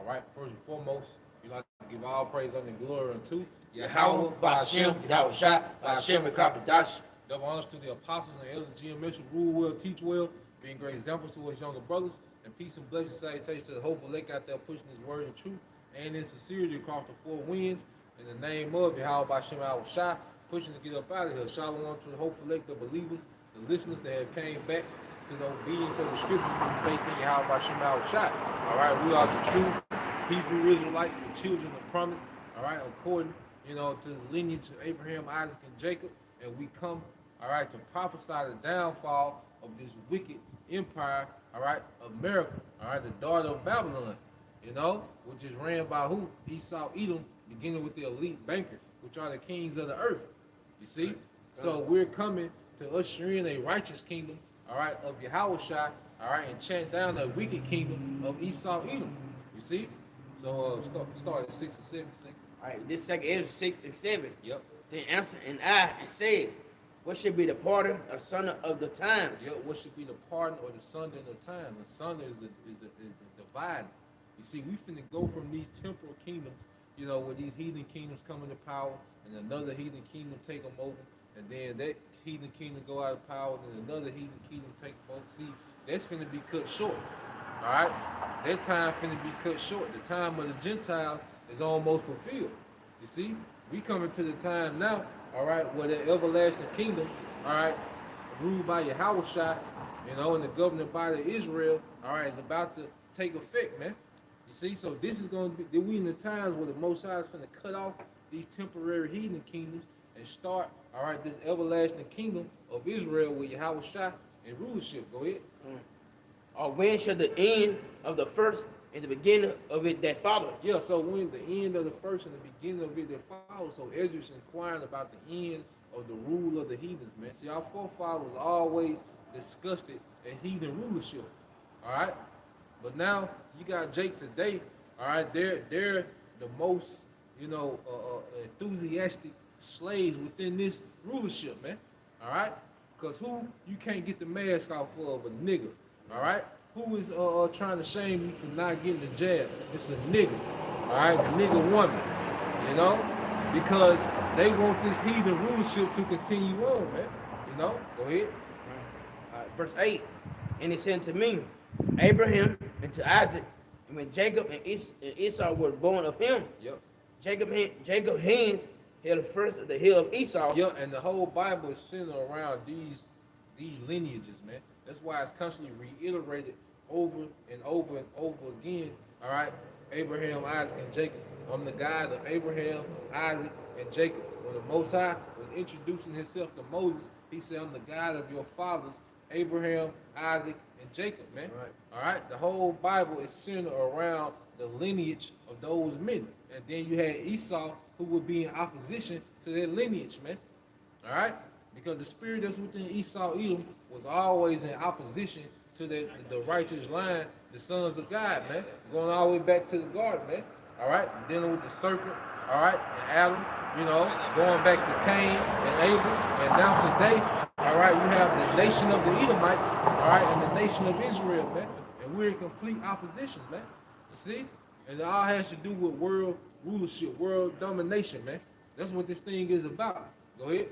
All right, first and foremost, we like to give all praise and glory unto Yahweh, Ba'ashem, Yahweh Shah, Ba'ashem, Rekapadash. Double honors to the apostles and elders of GMS who rule well, teach well, being great examples to us younger brothers, and peace and blessings, salutations to the hopeful lake out there pushing his word and truth and in sincerity across the four winds. In the name of Yahweh, Ba'ashem, Yahweh Shah, pushing to get up out of here. Shalom to the hopeful lake, the believers, the listeners that have came back to the obedience of the scriptures through faith in Yahweh, Ba'ashem, Yahweh Shah. All right, we are the true Hebrew Israelites, the children of promise, all right, according, to the lineage of Abraham, Isaac, and Jacob, and we come, all right, to prophesy the downfall of this wicked empire, all right, America, all right, the daughter of Babylon, which is ran by who? Esau, Edom, beginning with the elite bankers, which are the kings of the earth, you see? So we're coming to usher in a righteous kingdom, all right, of Yahweh Shai, all right, and chant down the wicked kingdom of Esau, Edom, you see? So start at 6 and 7. All right, this second is 6 and 7. Yep. Then answered and I and said, what should be the pardon of the son of the times? Yep. What should be the pardon or the sundering of time? The sunder is the dividing. You see, we finna go from these temporal kingdoms, where these heathen kingdoms come into power, and another heathen kingdom take them over, and then that heathen kingdom go out of power, and then another heathen kingdom take them over. See, that's finna be cut short. All right, that time finna be cut short. The time of the Gentiles is almost fulfilled. You see, we coming to the time now, all right, where the everlasting kingdom, all right, ruled by Yahweh Shai, and the governing body of Israel, all right, is about to take effect, man. You see, so this is going to be, we in the times where the Most High is finna cut off these temporary heathen kingdoms and start, all right, this everlasting kingdom of Israel with Yahweh Shai and rulership. Go ahead. Or when shall the end of the first and the beginning of it that follow? Yeah, so when the end of the first and the beginning of it that follow, so Ezra's inquiring about the end of the rule of the heathens, man. See, our forefathers always disgusted at heathen rulership, all right? But now you got Jake today, all right? They're the most, enthusiastic slaves within this rulership, man, all right? Because who you can't get the mask off of a nigga. All right, who is trying to shame you for not getting the jab? It's a nigga, all right, a nigga woman, because they want this heathen rulership to continue on, man. Go ahead. Verse 8, and he said to me, from Abraham and to Isaac, and when Jacob and Esau were born of him, Yep. Jacob hands held first of the hill of Esau. Yep, and the whole Bible is centered around these lineages, man. That's why it's constantly reiterated over and over and over again. All right, Abraham, Isaac, and Jacob. I'm the God of Abraham, Isaac, and Jacob. When the Most High was introducing himself to Moses, he said, I'm the God of your fathers, Abraham, Isaac, and Jacob, man. Right. All right, the whole Bible is centered around the lineage of those men. And then you had Esau, who would be in opposition to their lineage, man. All right? Because the spirit that's within Esau, Edom, was always in opposition to the righteous line, the sons of God, man. Going all the way back to the garden, man. All right? Dealing with the serpent, all right? And Adam, going back to Cain and Abel. And now today, all right, you have the nation of the Edomites, all right, and the nation of Israel, man. And we're in complete opposition, man. You see? And it all has to do with world rulership, world domination, man. That's what this thing is about. Go ahead.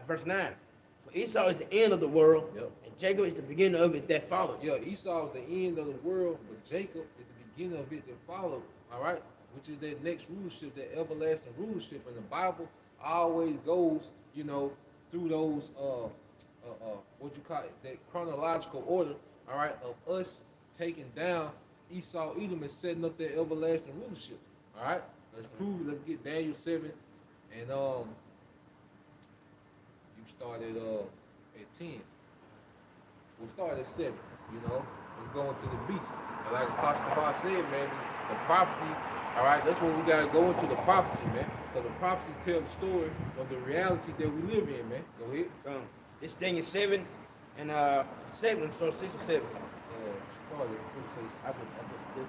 Verse 9. For Esau is the end of the world, Yep. and Jacob is the beginning of it that followed. Yeah, Esau is the end of the world, but Jacob is the beginning of it that followed, all right? Which is that next rulership, that everlasting rulership. And the Bible always goes, through those, what you call it, that chronological order, all right, of us taking down Esau, Edom, and setting up that everlasting rulership, all right? Let's prove it. Let's get Daniel 7, and start at 10. We'll start at 7, Let's go into the beast. And like Apostle Har said, man, the prophecy, all right, that's what we got to go into, the prophecy, man. Because the prophecy tells the story of the reality that we live in, man. Go ahead. It's Daniel 7 and 7, so 6 or 7. Start at, I put this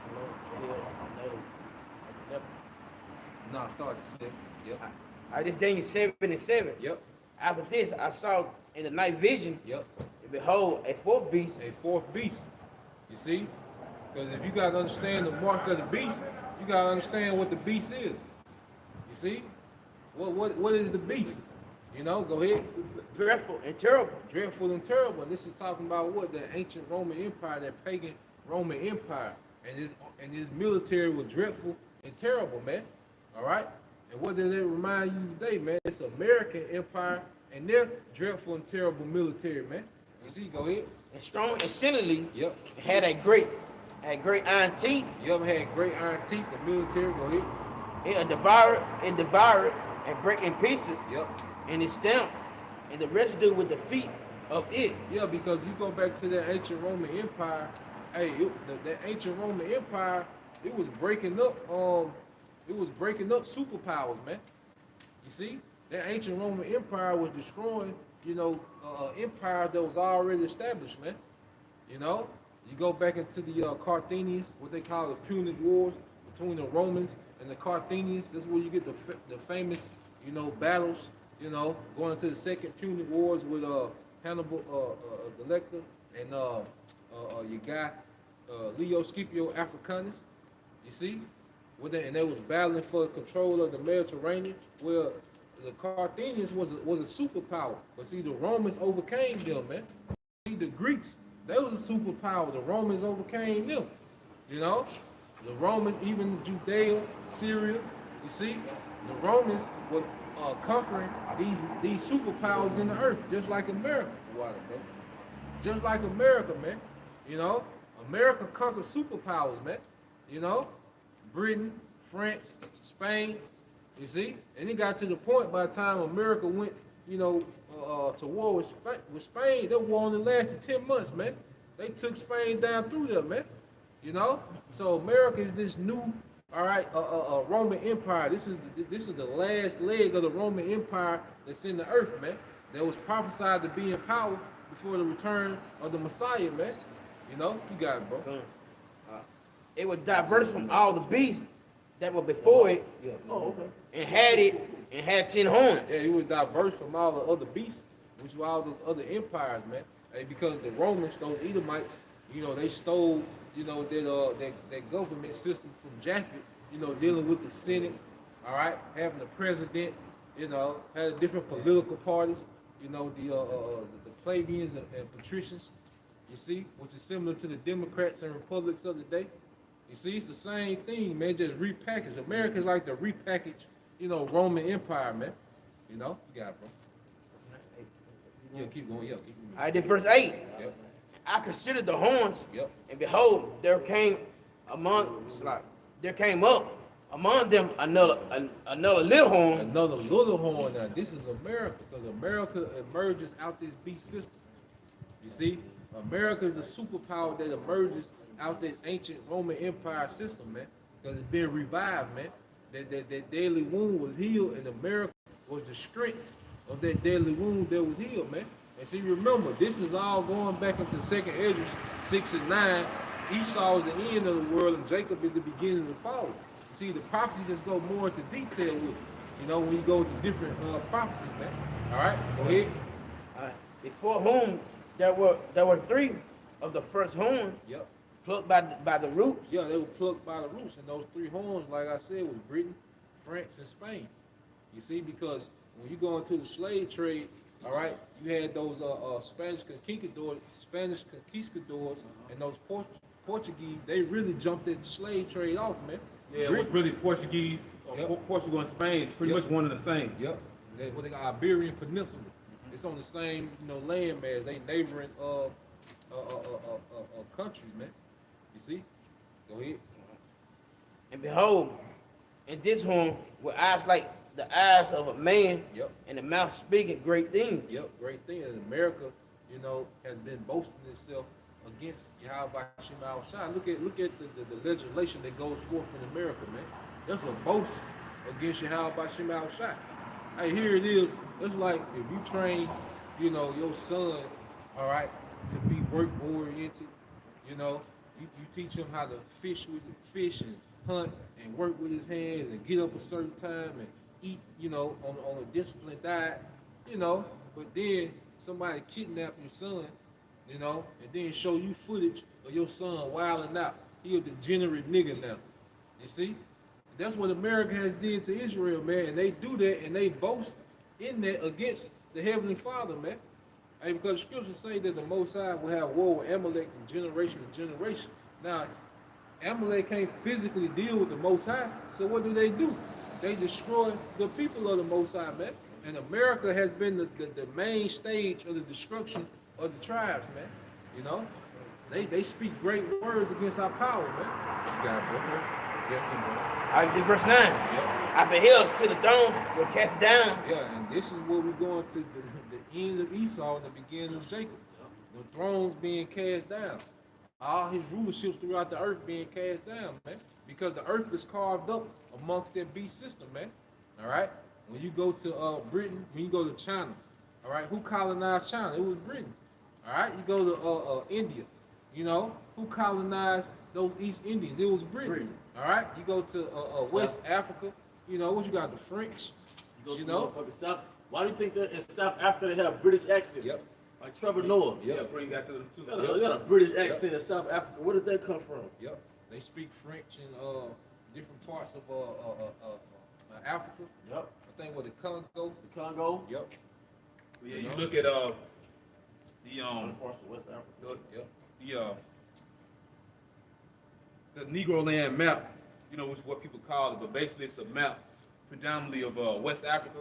no, start at 7. Yep. All right, this Daniel 7 and 7. Yep. After this, I saw in the night vision, Yep. and behold, a fourth beast. A fourth beast. You see? Because if you gotta understand the mark of the beast, you gotta understand what the beast is. You see? What is the beast? You know, go ahead. Dreadful and terrible. Dreadful and terrible. And this is talking about what? The ancient Roman Empire, that pagan Roman Empire. And his military was dreadful and terrible, man. All right? And what does it remind you today, man? It's American Empire and their dreadful and terrible military, man. You see, go ahead. And strong and sinewy. Yep. Had great iron teeth. You ever had great iron teeth, the military, go ahead. It devoured and break in pieces. Yep. And it stamped, and the residue with the feet of it. Yeah, because you go back to that ancient Roman Empire. Hey, that ancient Roman Empire, it was breaking up. It was breaking up superpowers, man. You see, that ancient Roman Empire was destroying, empire that was already established, man. You know, you go back into the Carthaginians, what they call the Punic Wars between the Romans and the Carthaginians. This is where you get the famous, battles. Going to the Second Punic Wars with Hannibal the Lecter and your guy Leo Scipio Africanus. You see, and they was battling for control of the Mediterranean. Well, the Carthaginians was a superpower, but see, the Romans overcame them, man. See, the Greeks, they was a superpower. The Romans overcame them. The Romans, even Judea, Syria. You see, the Romans were conquering these superpowers in the earth, just like America. Just like America, man. America conquered superpowers, man. Britain, France, Spain. You see, and it got to the point by the time America went, to war with Spain. That war only lasted 10 months, man. They took Spain down through there, man. So America is this new, Roman Empire. This is the last leg of the Roman Empire that's in the earth, man. That was prophesied to be in power before the return of the Messiah, man. You got it, bro. It was diverse from all the beasts that were before it. Yeah. Oh, okay. And had 10 horns. Yeah, it was diverse from all the other beasts, which were all those other empires, man. And because the Romans, those Edomites, they stole, that government system from Japhet, dealing with the Senate, all right, having the president, had different political parties, the plebeians and patricians, you see, which is similar to the Democrats and Republics of the day. You see, it's the same thing, man, just repackaged. America's like the repackaged, Roman Empire, man. You got it, bro. Yeah, keep going, keep going. I did verse 8. Yep. I considered the horns, Yep. and behold, there came up among them another little horn. Another little horn. Now, this is America, because America emerges out this beast system. You see, America is the superpower that emerges out this ancient Roman Empire system, man, because it's been revived, man. That deadly wound was healed, and America was the strength of that deadly wound that was healed, man. And see, remember, this is all going back into 2nd Esdras 6 and 9. Esau is the end of the world, and Jacob is the beginning of the fall. You see, the prophecies just go more into detail with it, when you go to different prophecies, man. All right, go ahead. All right. Before whom there were 3 of the first horn. Yep. Plucked by the roots. Yeah, they were plucked by the roots, and those 3 horns, like I said, was Britain, France, and Spain. You see, because when you go into the slave trade, all right, you had those Spanish conquistadors, and those Portuguese. They really jumped that slave trade off, man. Yeah, it was really Portuguese, Portugal and Spain, pretty much one and the same. Yep. What they got, Iberian Peninsula. It's on the same, land mass. They neighboring countries, man. You see? Go ahead. And behold, in this horn were eyes like the eyes of a man, Yep. and the mouth speaking great things. Yep, great thing. And America, has been boasting itself against Yahweh Shema Shai. Look at the legislation that goes forth in America, man. That's a boast against Yahweh Shema Shai. Hey, here it is. It's like if you train, your son, all right, to be work oriented, you teach him how to fish and hunt and work with his hands and get up a certain time and eat, on a disciplined diet, but then somebody kidnap your son, and then show you footage of your son wilding out He a degenerate nigga now. You see? That's what America has did to Israel, man. And they do that and they boast in that against the Heavenly Father, man. Hey, because the scriptures say that the Most High will have war with Amalek from generation to generation. Now, Amalek can't physically deal with the Most High, so what do? They destroy the people of the Most High, man. And America has been the main stage of the destruction of the tribes, man. You know? They speak great words against our power, man. You got it, bro. Yeah, All right, verse 9. yeah. I beheld till the dawn were cast down. Yeah, and this is where we're going to the end of Esau and the beginning of Jacob. The thrones being cast down. All his rulerships throughout the earth being cast down, man. Because the earth is carved up amongst that beast system, man. All right? When you go to Britain, when you go to China, all right, who colonized China? It was Britain. All right? You go to India, you know, who colonized those East Indians? It was Britain. All right? You go to West Africa, you know, what you got? The French. You go to know? South. Why do you think that in South Africa they have British accents? Yep. Like Trevor Noah. Yeah, bring that to them too. They got a British accent in South Africa. Where did that come from? Yep. They speak French in different parts of Africa. Yep. I think what the Congo. The Congo. Yep. Yeah, you look at Other parts of West Africa. Yep. the Negro land map, you know, which is what people call it, but basically it's a map predominantly of West Africa.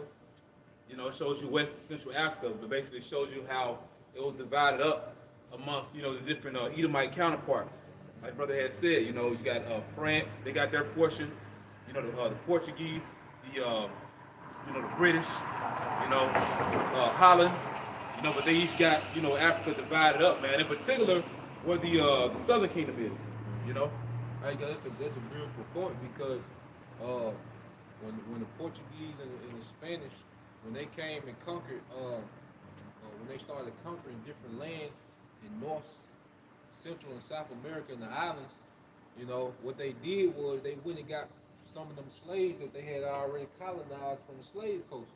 You know, it shows you West Central Africa, but basically it shows you how it was divided up amongst, you know, the different Edomite counterparts. Like brother had said, you know, you got France, they got their portion. You know, the Portuguese, you know, the British, you know, Holland, you know, but they each got, you know, Africa divided up, man. In particular, where the Southern Kingdom is, you know. Hey, that's a beautiful point because when the Portuguese and the Spanish, when they came and conquered, when they started conquering different lands in North, Central, and South America and the islands, you know, what they did was they went and got some of them slaves that they had already colonized from the slave coast.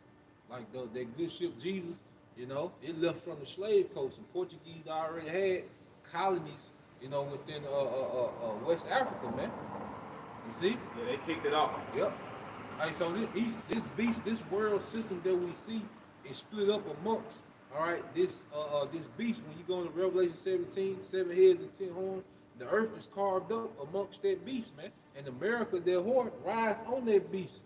Like that good ship Jesus, you know, it left from the slave coast, and Portuguese already had colonies, you know, within West Africa, man. You see? Yeah, they kicked it off. Yep. All right, so this world system that we see is split up amongst, all right, this beast. When you go into Revelation 17, 7 heads and 10 horns, the earth is carved up amongst that beast, man. And America, their horn, rides on that beast.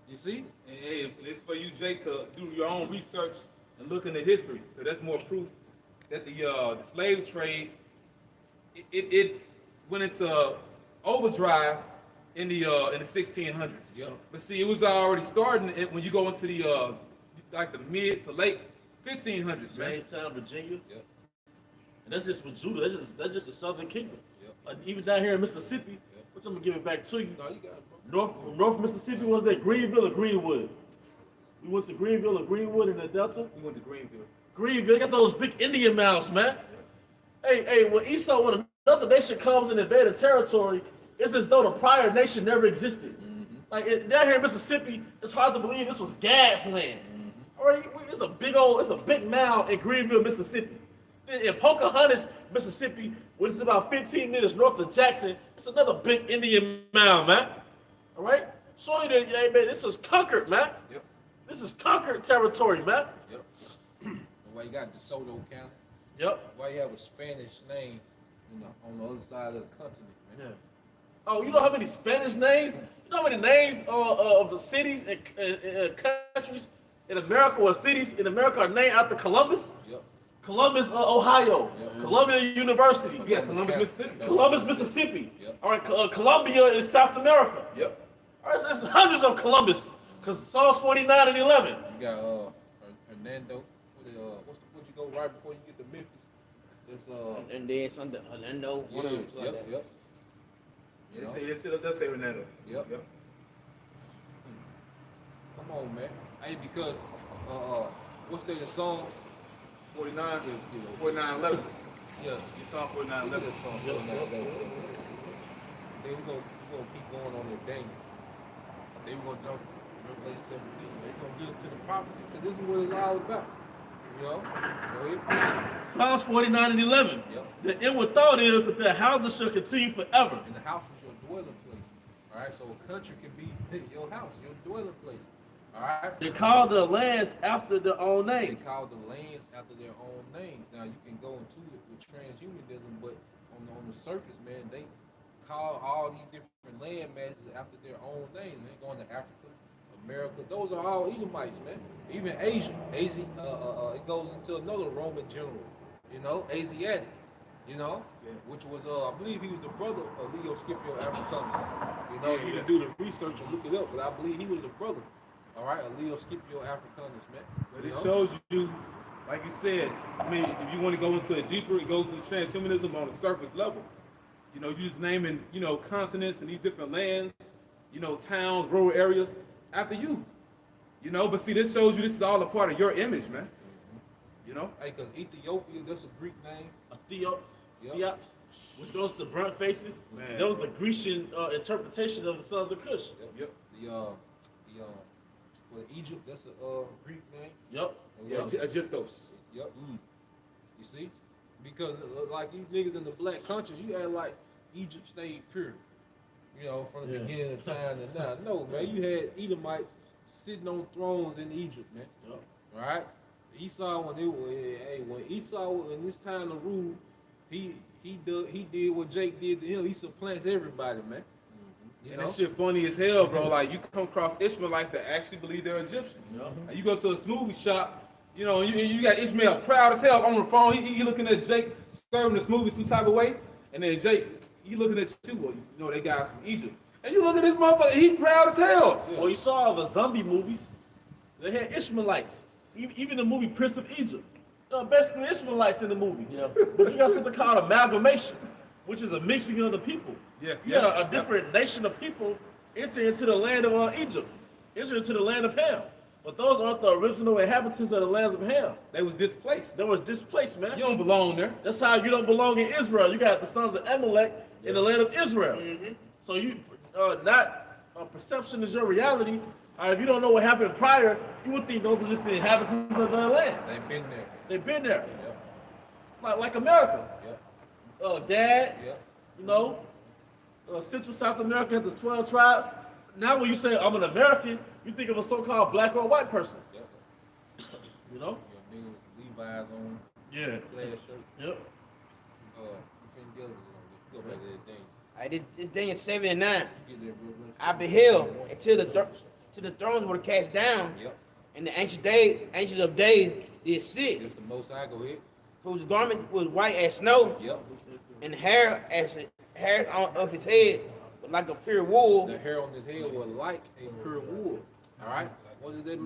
You see? And hey, it's for you, Jace, to do your own research and look into history, because that's more proof that the slave trade it went into overdrive in the 1600s. Yep. But see, it was already starting when you go into the like the mid to late 1500s, man. Jamestown, Virginia. Yep. And that's just with Judah. That's just the Southern Kingdom. Yep. Like even down here in Mississippi, which I'm gonna give it back to you. No, you got it, bro. North Mississippi, was that Greenville or Greenwood? We went to Greenville or Greenwood in the Delta. We went to Greenville. Greenville got those big Indian mounds, man. Hey, when Esau, when another nation comes and invaded territory, it's as though the prior nation never existed. Like down here in Mississippi, it's hard to believe this was gas land. All right, it's a big mound in Greenville, Mississippi. In Pocahontas, Mississippi, which is about 15 minutes north of Jackson, it's another big Indian mound, man. All right, show you that, hey, man, this was conquered, man. Yep. This is conquered territory, man. Yep. Why you got DeSoto County? Yep. Why you have a Spanish name, you know, on the other side of the continent, man? Yeah. Oh, you know how many Spanish names? You know how many names of the cities and countries in America or cities in America are named after Columbus? Yep. Columbus, Ohio. Yeah. Columbia University. Yeah, Columbus, Mississippi. Columbus, Mississippi. Yep. All right, Columbia is South America. Yep. All right, so it's hundreds of Columbus because Psalms 49 and 11. You got Hernando. What you go right before you get to Memphis? It's And then something, Orlando, yeah, one of them. Like that. yep. You know? Let's say Ronaldo. Yep. Come on, man. Hey, because what's the song? 49, 49, 11. Yeah. You saw 49, 11. Song. Then we're gonna keep going on that Daniel. Then we're gonna jump Revelation 17. We're gonna get into the prophecy because this is what it's all about. You know? Go ahead. Psalms 49 and 11. Yep. The inward thought is that their houses shall continue forever. And the house is your dwelling place. All right, so a country can be your house, your dwelling place. All right. They call the lands after their own They names. call the lands after their own names. Now you can go into it with transhumanism, but on the surface, man, they call all these different land masses after their own names. They're going to Africa, America. Those are all Edomites, man. Even Asia, it goes into another Roman general, you know, Asiatic, you know, which was I believe he was the brother of Leo Scipio Africanus. You know, you can do the research and look it up, but I believe he was the brother. All right, a Leo Scipio Africanus, man. But it shows you, like you said, I mean, if you want to go into it deeper, it goes to transhumanism on the surface level. You know, you just naming, you know, continents and these different lands, you know, towns, rural areas after you. You know, but see, this shows you this is all a part of your image, man. You know? Hey, because Ethiopia, that's a Greek name. Theops, which goes to burnt faces. Man. That was the Grecian interpretation of the sons of Cush. Yep. Egypt, that's a Greek name. Yep. Egyptos. Yep. You see? Because like you niggas in the black countries, you act like Egypt stayed pure. You know, from the beginning of time to now. No, man, you had Edomites sitting on thrones in Egypt, man. Yep. Right? Esau when Esau in his time to rule, he did what Jake did to him. He supplants everybody, man. You And know? that shit funny as hell, bro. Like, you come across Ishmaelites that actually believe they're Egyptian. And you go to a smoothie shop, you know, you got Ishmael proud as hell on the phone. He looking at Jake serving the smoothie some type of way. And then Jake, he looking at you. Well, you know, they guys from Egypt. And you look at this motherfucker, he proud as hell. Well, you saw all the zombie movies. They had Ishmaelites. Even the movie Prince of Egypt. Basically Ishmaelites in the movie. Yeah. But you got something called amalgamation, which is a mixing of the people. You got a different nation of people enter into the land of Egypt, enter into the land of Ham. But those aren't the original inhabitants of the lands of Ham. They was displaced. They was displaced, man. You don't belong there. That's how you don't belong in Israel. You got the sons of Amalek in the land of Israel. So you not perception is your reality. If you don't know what happened prior, you would think those are just the inhabitants of the land. They've been there. They've been there. Yep. Like America. Yep. Dad, Yep. you know, Central South America had the 12 tribes. Now when you say I'm an American, you think of a so-called black or white person. Yep. You know? Your niggas Levi's on. Yeah. Plaid shirt. Yep. You finna get over it. Go back to that thing. All right, this Daniel 7 and 9. You get there real quick. I beheld until the thrones were cast down, Yep. and the ancients of days did sit, It's the most I go ahead. whose garment was white as snow, Yep. and hair of his head was like a pure wool. The hair on his head was like a pure wool. All right. What does that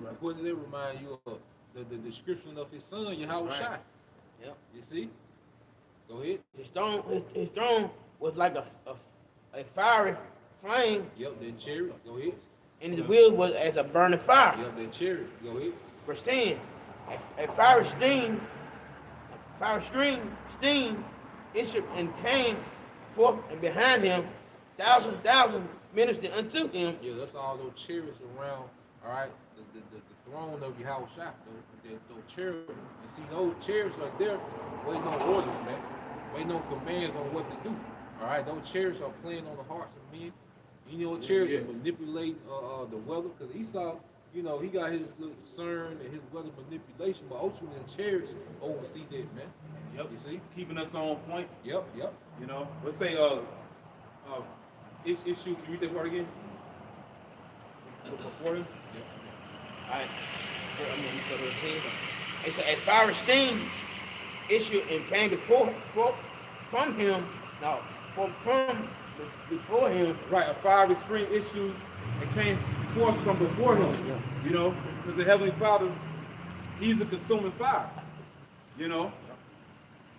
remind you of? The description of his son, Yahweh Shai. Yep. You see? Go ahead. His throne was like a fiery flame, Yep. That chariot. Go ahead. and his wheels was as a burning fire. Yep. That chariot. Go ahead. Verse 10, a fiery steam issued and came forth, and behind him thousand ministered unto him. Yeah, that's all those chariots around. All right. The throne of Yahweh Shai. Those chariots. And see, those chariots are there waiting on orders, man. Waiting on commands on what to do. All right. Those chariots are playing on the hearts of men. You know, chariots manipulate the weather, because Esau, you know, he got his little concern and his weather manipulation, but ultimately the chariots oversee that, man. Yep. You see? Keeping us on point. Yep. You know, let's say issue. Can you read that part again? Before him. All right. It's a fiery steam issued and came before him. Right, a fiery stream issued and came forth from before him. You know, because the Heavenly Father, He's a consuming fire. You know,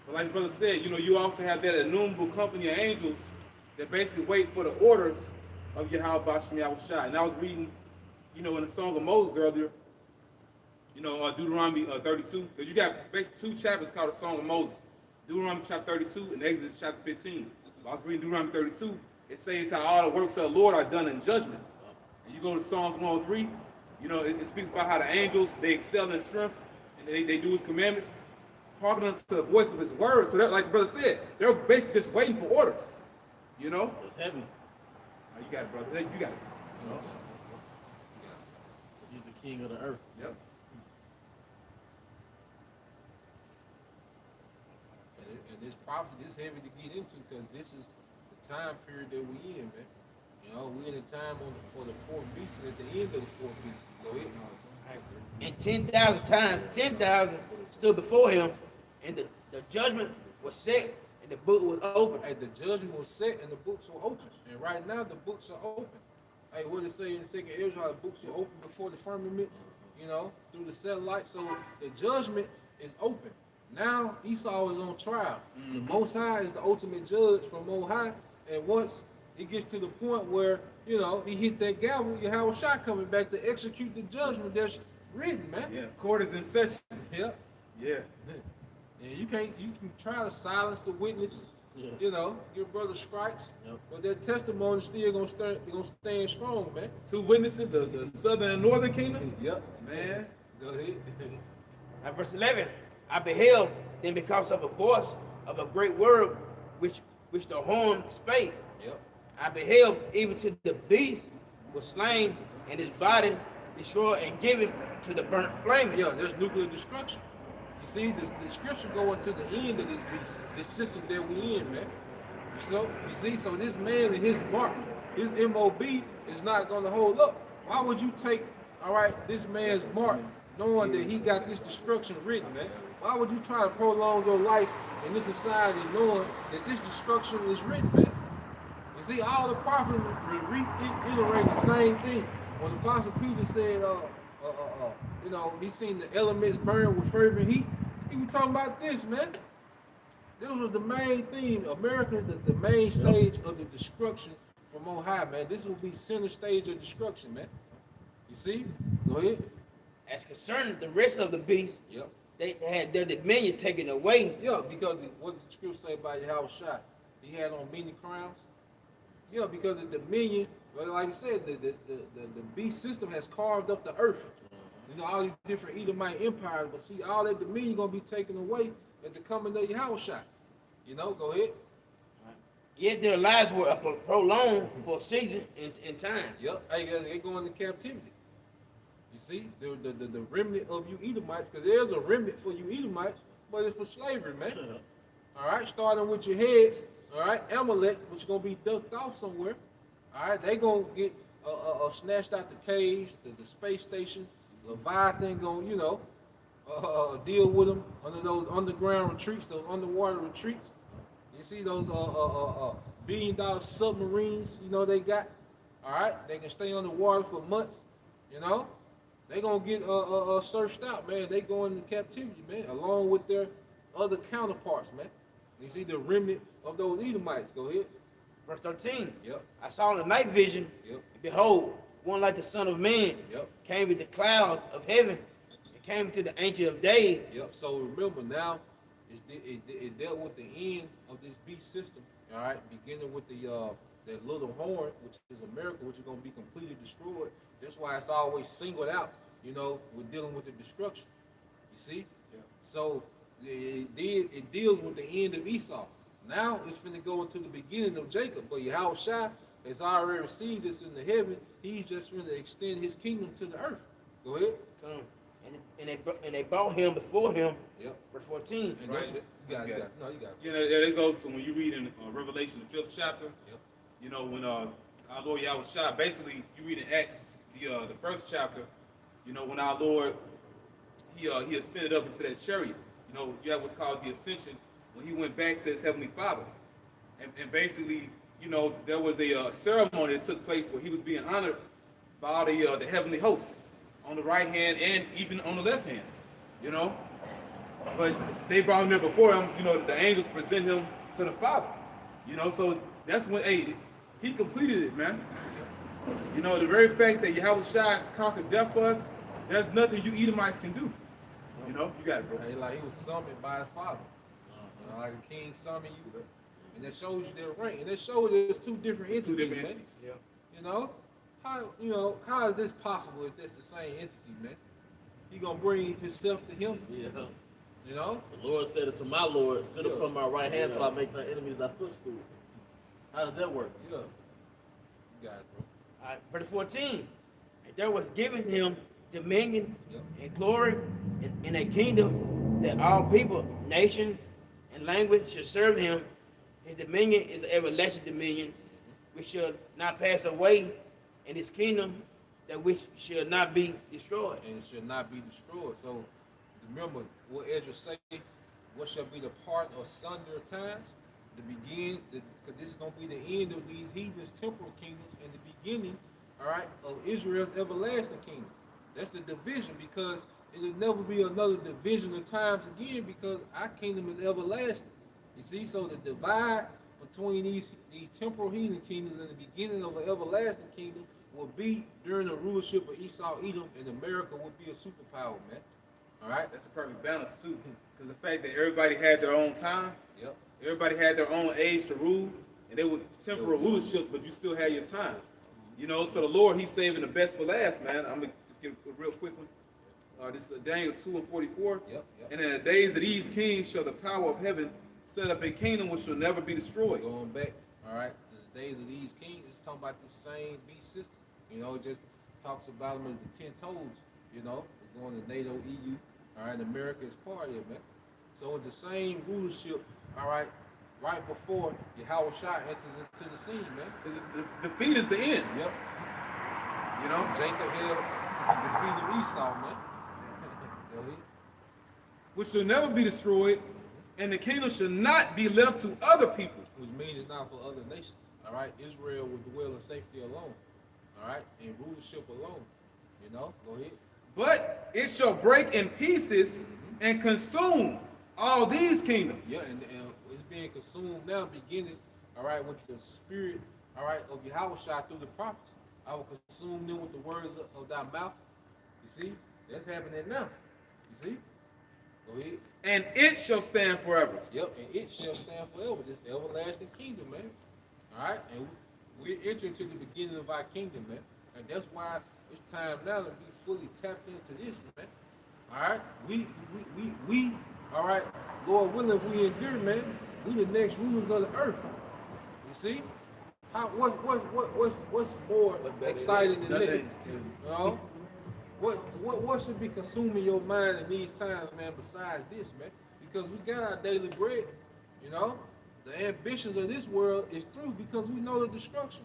but like the brother said, you know, you also have that innumerable company of angels that basically wait for the orders of Yahweh Bashem Yahweh Shai. And I was reading, you know, in the Song of Moses earlier, you know, Deuteronomy 32, because you got basically 2 chapters called the Song of Moses. Deuteronomy chapter 32 and Exodus chapter 15. I was reading Deuteronomy 32, it says how all the works of the Lord are done in judgment. And you go to Psalms 103, you know, it speaks about how the angels, they excel in strength, and they do His commandments. hearkening to the voice of his word. So that, like the brother said, they're basically just waiting for orders. You know? It's heavy. Oh, you got it, brother. You got it. You know? He's the king of the earth. Yep. And this prophecy, this heavy to get into because this is the time period that we in, man. You know, we in a time for the fourth beast and at the end of the fourth beast. Go ahead. And 10,000 times, 10,000 stood before him, and the judgment was set, and the book was open. Hey, the judgment was set and the books were open. And right now the books are open. Hey, what did it say in 2nd Ezra? The books were open before the firmaments, you know, through the satellite. So the judgment is open. Now Esau is on trial. The Most High is the ultimate judge from on high. And once it gets to the point where, you know, he hit that gavel, you have a shot coming back to execute the judgment that's written, man. Yeah. Court is in session. Yep. Yeah. And you can try to silence the witness, you know, your brother strikes, but their testimony still gonna stand strong, man. 2 witnesses, the southern and northern kingdom. Yep. Man. Go ahead. Now, verse 11, I beheld, then because of a voice of a great word, which the horn spake, Yep. I beheld even to the beast was slain, and his body destroyed and given to the burnt flame. Yeah, there's nuclear destruction. You see, the scripture going to the end of this beast, this system that we in, man. So you see, so this man and his mark, his MOB is not gonna hold up. Why would you take, all right, this man's mark, knowing that he got this destruction written, man? Why would you try to prolong your life in this society knowing that this destruction is written, man? You see, all the prophets reiterate the same thing. When the Apostle Peter said, you know, he seen the elements burn with fervent heat, he was talking about this, man. This was the main theme. America is the main stage of the destruction from on high, man. This will be center stage of destruction, man. You see? Go ahead. As concerning the rest of the beasts, Yep. they had their dominion taken away. Yeah, because what did the scripture say about Yahushua? He had on many crowns. Yeah, because the dominion, well, like you said, the beast system has carved up the earth. You know, all these different Edomite empires, but see, all that dominion gonna be taken away at the coming of Yahushua. You know, go ahead. Yet their lives were prolonged for a season in time. Yep, hey, they go into captivity. You see, the remnant of you Edomites, because there's a remnant for you Edomites, but it's for slavery, man. All right, starting with your heads. All right, Amalek, which is gonna be ducked off somewhere. All right, they gonna get snatched out the caves, the space station. Leviathan gonna, you know, deal with them under those underground retreats, those underwater retreats. You see those $1 billion submarines, you know, they got. All right, they can stay underwater for months. You know, they gonna get searched out, man. They go into captivity, man, along with their other counterparts, man. You see the remnant of those Edomites. Go ahead. Verse 13. Yep. I saw in the night vision, Yep. and behold, one like the Son of Man Yep. came with the clouds of heaven and came to the Ancient of Days. Yep. So remember now, it dealt with the end of this beast system. All right, beginning with that little horn, which is America, which is going to be completely destroyed. That's why it's always singled out. You know, we're dealing with the destruction. You see? Yeah. So it deals with the end of Esau. Now it's finna go into the beginning of Jacob. But Yahushua has already received this in the heaven. He's just finna extend his kingdom to the earth. Go ahead. Come. And they brought him before him. Yep. Verse 14. And that's, Right. you got it. You You got got it. No, you got it. You know, there it goes. So when you read in Revelation, the 5th chapter, Yep. you know, when our Lord Yahushua, basically, you read in Acts, the 1st chapter, you know, when our Lord, he ascended up into that chariot. You know, you have what's called the ascension, when he went back to his heavenly Father. And basically, you know, there was a ceremony that took place where he was being honored by all the heavenly hosts on the right hand and even on the left hand, you know. But they brought him there before him, you know, the angels present him to the Father, you know. So that's when, hey, he completed it, man. You know, the very fact that Yahushua conquered death for us, there's nothing you Edomites can do. You know, you got it, bro. Hey, like he was summoned by his father. You know, like a king summoned you. And that shows you their rank. And that shows you there's two different entities. Two different man. entities. Yeah. You know? How is this possible if that's the same entity, man? He gonna bring himself to him? Yeah. You know? The Lord said it to my Lord, sit Yeah. upon my right hand Yeah. till I make my enemies thy footstool. How does that work? Yeah. You got it, bro. All right, verse 14. And there was given him dominion Yep. and glory in a kingdom that all people, nations, and language should serve him. His dominion is an everlasting dominion which shall not pass away, and his kingdom that which shall not be destroyed. And it should not be destroyed. So remember what Ezra say, what shall be the part of sunder times? The begin, because this is going to be the end of these heathens temporal kingdoms and the beginning, all right, of Israel's everlasting kingdom. That's the division, because it'll never be another division of times again, because our kingdom is everlasting. You see, so the divide between these temporal heathen kingdoms and the beginning of an everlasting kingdom will be during the rulership of Esau, Edom, and America will be a superpower, man. All right? That's a perfect balance too, because the fact that everybody had their own time, Yep. everybody had their own age to rule, and they were temporal rulerships, but you still had your time. You know, so the Lord, He's saving the best for last, man. I'm gonna just give a real quick one. This is Daniel 2:44. Yep. And in the days of these kings shall the power of heaven set up a kingdom which shall never be destroyed. Going back, all right, to the days of these kings, it's talking about the same beast system. You know, it just talks about them as the 10 toes. You know, it's going to NATO, EU. All right, America is part of it, man. So it's the same rulership, all right, right before Yahweh Shai enters into the scene, man. The defeat is the end. Yep. You know, Jacob had defeated Esau, man. Go ahead. which shall never be destroyed, and the kingdom shall not be left to other people. Which means it's not for other nations. All right, Israel will dwell in safety alone. All right, in rulership alone. You know, go ahead. But it shall break in pieces and consume all these kingdoms. Yeah, and it's being consumed now, beginning, all right, with the spirit, all right, of Yahweh Shai through the prophets. I will consume them with the words of thy mouth. You see, that's happening now. You see? Go ahead. And it shall stand forever. Yep, and it shall stand forever. This everlasting kingdom, man. All right, and we're entering to the beginning of our kingdom, man. And that's why it's time now to be fully tapped into this, man. All right, we, all right, Lord willing, if we endure, man, we the next rulers of the earth. You see? What's more exciting than that? Nothing. You know? What should be consuming your mind in these times, man, besides this, man? Because we got our daily bread, you know? The ambitions of this world is through because we know the destruction.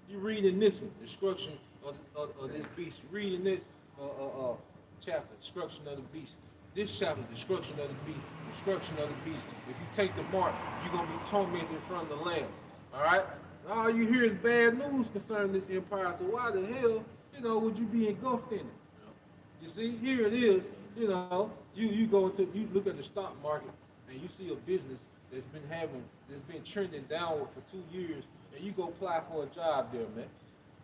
You reading this one, destruction of this beast. You reading this chapter, destruction of the beast. This chapter, destruction of the beast, destruction of the beast. If you take the mark, you're going to be tormented in front of the Lamb. All right? All you hear is bad news concerning this empire. So why the hell, you know, would you be engulfed in it? You see, here it is, you know, you look at the stock market and you see a business that's been trending downward for 2 years, and you go apply for a job there, man.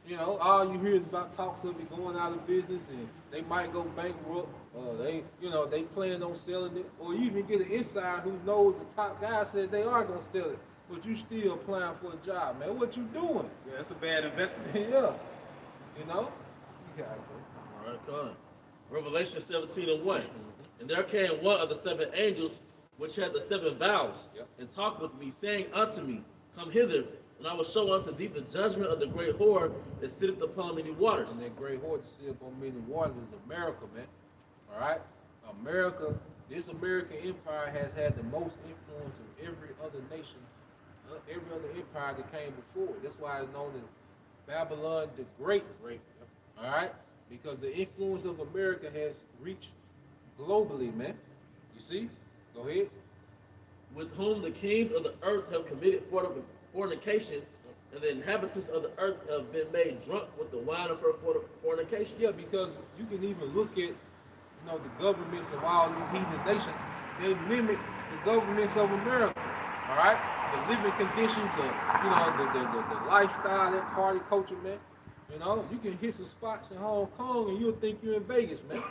You know, all you hear is about talks of it going out of business, and they might go bankrupt, or they plan on selling it, or you even get an insider who knows the top guy said they are gonna sell it, but you still applying for a job, man. What you doing? Yeah, that's a bad investment. Yeah, you know, you got it, bro. All right, come on. Revelation 17:1. And there came one of the 7 angels which had the 7 vials, Yep. and talked with me, saying unto me, Come hither, and I will show unto thee the judgment of the great whore that sitteth upon many waters. And that great horse that sit up on many waters is America, man. All right? America, this American empire has had the most influence of every other nation, every other empire that came before. That's why it's known as Babylon the Great. All right? Because the influence of America has reached globally, man. You see? Go ahead. With whom the kings of the earth have committed fornication, and the inhabitants of the earth have been made drunk with the wine of her fornication. Yeah, because you can even look at, the governments of all these heathen nations. They mimic the governments of America. All right, the living conditions, the lifestyle, that party culture, man. You know, you can hit some spots in Hong Kong and you'll think you're in Vegas, man.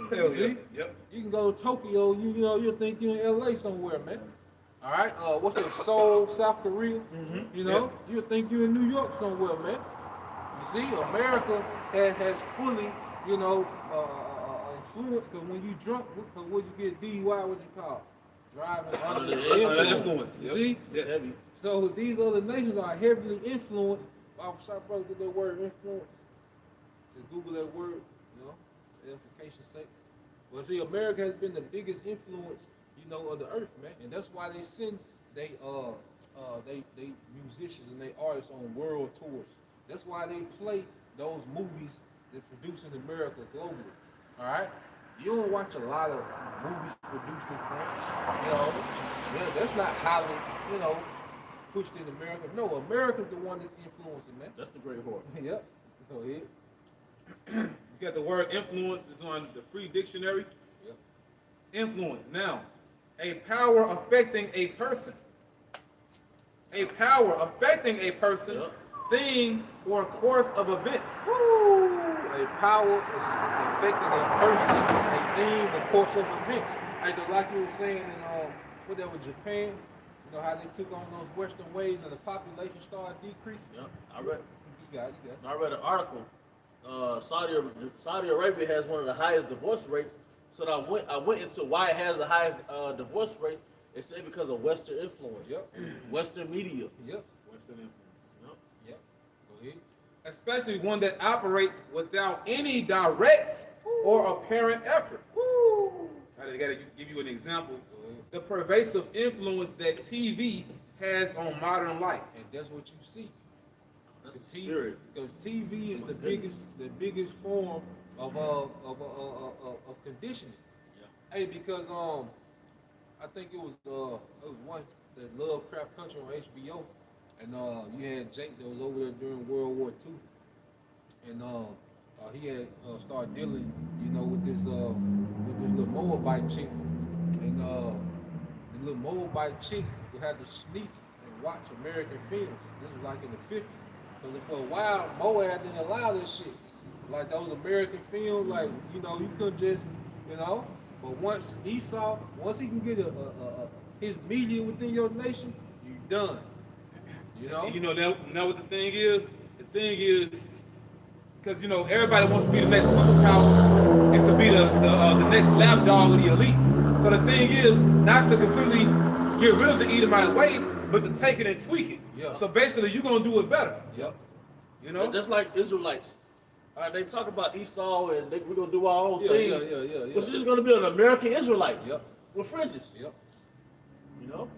Hell See? yeah. Yep. You can go to Tokyo, you'll think you're in LA somewhere, man. All right, what's that, Seoul, South Korea? You'll think you're in New York somewhere, man. You see, America has fully, influence, because when you drunk, what you get DUI, what you call? Driving Under under the the influence. influence. Yep. See? It's heavy. So these other nations are heavily influenced. I'm sorry, brother, get that word influence. Just Google that word, edification's sake. Well, see, America has been the biggest influence, of the earth, man, and that's why they send they musicians and they artists on world tours. That's why they play those movies that produce in America globally. All right, you don't watch a lot of movies produced in France. That's not highly, pushed in America. No, America's the one that's influencing, man. That's the great whore. Yep. Go ahead. You got the word influence that's on the free dictionary. Yep. Influence. Now, a power affecting a person. A power affecting a person, Yep. thing, or course of events. A power is affecting a person, a thing, the course of events. Like you were saying in whatever Japan, how they took on those Western ways and the population started decreasing. Yep. You got it. I read an article. Saudi Arabia has one of the highest divorce rates. So I went into why it has the highest divorce rates. They say because of Western influence. Yep. Western media. Yep. Western influence. Yep. Go ahead. Especially one that operates without any direct or apparent effort. I gotta give you an example. The pervasive influence that TV has on modern life. And that's what you see. That's the TV, spirit. because TV is the biggest form of conditioning. Yeah. Hey, because I think it was one that Lovecraft Country on HBO, and you had Jake that was over there during World War II, and he had started dealing, with this little Moabite chick, and the little Moabite chick who had to sneak and watch American films. This was like in the 50s. Because for a while, Moab didn't allow this shit. Like those American films, like, you couldn't just, But once Esau, once he can get his media within your nation, you're done. And now what the thing is? The thing is, because, everybody wants to be the next superpower and to be the next lapdog of the elite. So the thing is, not to completely get rid of the Edomite way, but to take it and tweak it. Yeah. So basically, you're going to do it better. Yep. Just like Israelites. All right, they talk about Esau and we're going to do our own thing. Yeah. But you're just going to be an American Israelite. Yep. With fringes. Yep. All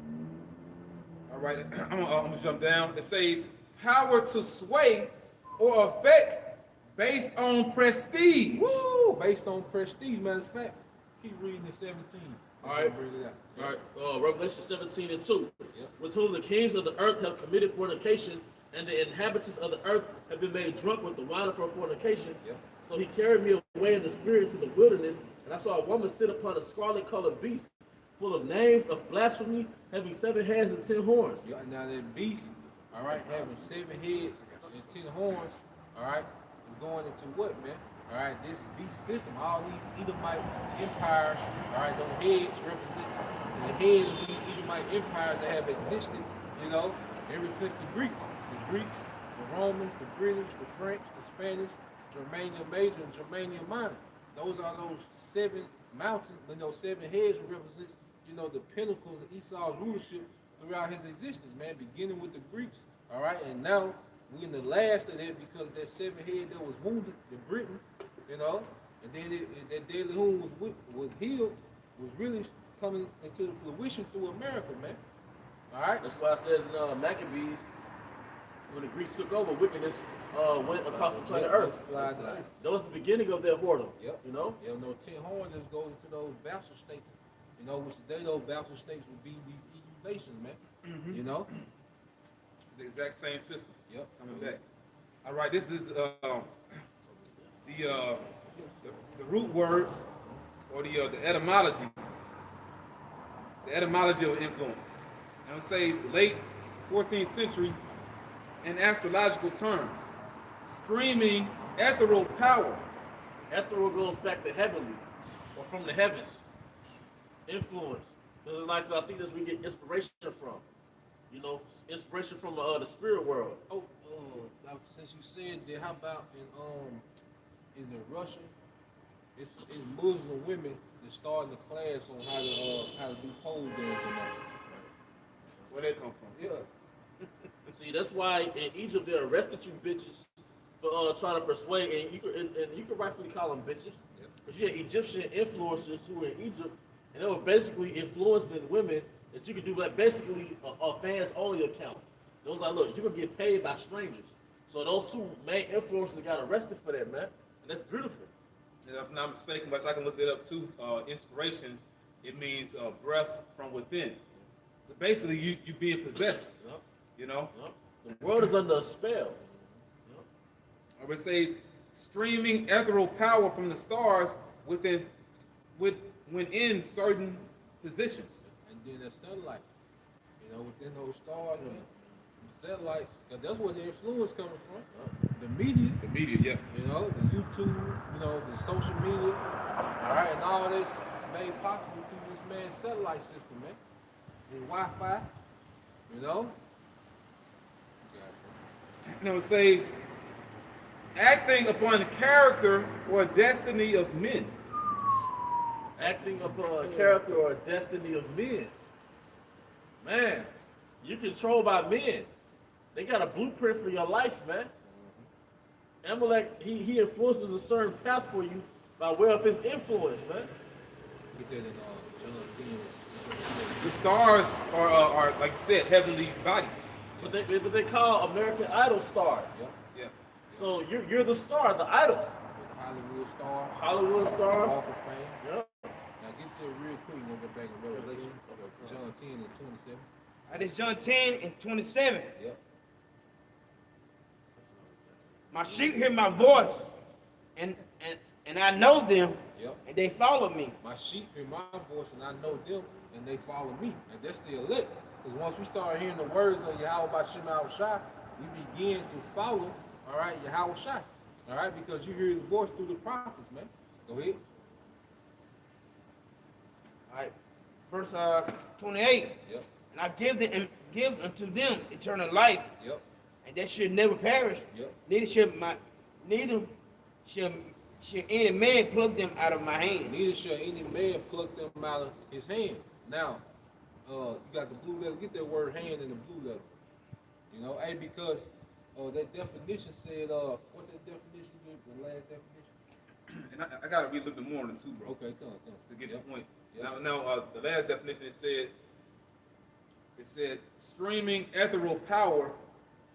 right, I'm gonna jump down. It says, power to sway or affect based on prestige. Woo! Based on prestige, matter of fact, keep reading the 17. All right. Bring it out. All right, Revelation 17:2. Yep. With whom the kings of the earth have committed fornication, and the inhabitants of the earth have been made drunk with the wine of her fornication. Yep. So he carried me away in the spirit to the wilderness, and I saw a woman sit upon a scarlet-colored beast, full of names of blasphemy, having 7 heads and 10 horns. Yeah, now that beast, all right, having 7 heads and 10 horns, all right, is going into what, man? All right, this beast system, all these Edomite empires, all right, those heads represents the head of these Edomite empires that have existed, ever since the Greeks, the Romans, the British, the French, the Spanish, Germania Major and Germania Minor. Those are those 7 mountains, 7 heads represents, the pinnacles of Esau's rulership throughout his existence, man, beginning with the Greeks, all right, and now we in the last of that because that 7 head that was wounded, the Britain, and then that deadly wound was healed, was really coming into fruition through America, man. All right. That's why it says in Maccabees, when the Greeks took over, wickedness went across the planet Earth. That was the beginning of their whoredom. Yep. 10 horns just goes into those vassal states, which today those vassal states would be these EU nations, man. The exact same system. Yep. Coming back. All right, this is the root word or the etymology. The etymology of influence. And it says late 14th century, an astrological term, streaming ethereal power. Ethereal goes back to heavenly, or from the heavens. Influence. Because it's like, I think that's where we get inspiration from. Inspiration from the spirit world. Oh, since you said that, how about in is it Russia it's Muslim women that starting the class on how to do pole dancing now. Where they come from? Yeah. See, that's why in Egypt they arrested you bitches for trying to persuade, and you could rightfully call them bitches, because you had Egyptian influencers who were in Egypt, and they were basically influencing women that you could do like basically a fans only account. It was like, look, you could get paid by strangers. So those two main influencers got arrested for that, man, and that's beautiful. And if I'm not mistaken, but I can look that up too. Inspiration, it means breath from within. So basically, you being possessed. Yep. You know. Yep. The world is under a spell. Or it says streaming ethereal power from the stars within certain positions. And then the satellites, within those stars, man, satellites, because that's where the influence coming from. The media, The media, yeah. The YouTube, the social media, all right, and all this made possible through this man's satellite system, man. The Wi-Fi, It says acting upon the character or destiny of men. Acting upon a character or destiny of men. Man, you controlled by men. They got a blueprint for your life, man. Amalek, he influences a certain path for you by way of his influence, man. Get that in John 10. The stars are like you said, heavenly bodies. But they call American Idol stars. Yep. Yeah. So you're the star, the idols. With Hollywood stars, Hollywood stars. Walk of Fame. Yep. Now get there real quick. We'll go back in Revelation. John 10 and 27. It's John 10 and 27. Yep. My sheep hear my voice, and I know them, Yep. and they follow me. My sheep hear my voice, and I know them, and they follow me. And that's the elect. Because once we start hearing the words of Yahweh Bashim Shai, we begin to follow, all right, Yahweh Shai. All right, because you hear his voice through the prophets, man. Go ahead. All right, verse 28. Yep. And I give unto them eternal life, Yep. and that should never perish. Yep. Neither shall any man pluck them out of my hand. Neither shall any man pluck them out of his hand. Now, you got the blue letter. Get that word hand in the blue letter. Because that definition said, what's that definition? The last definition? And I gotta read a little bit more on it too, bro. Okay, come. Just to get Yep. the point. Yep. Now, the last definition it said streaming ethereal power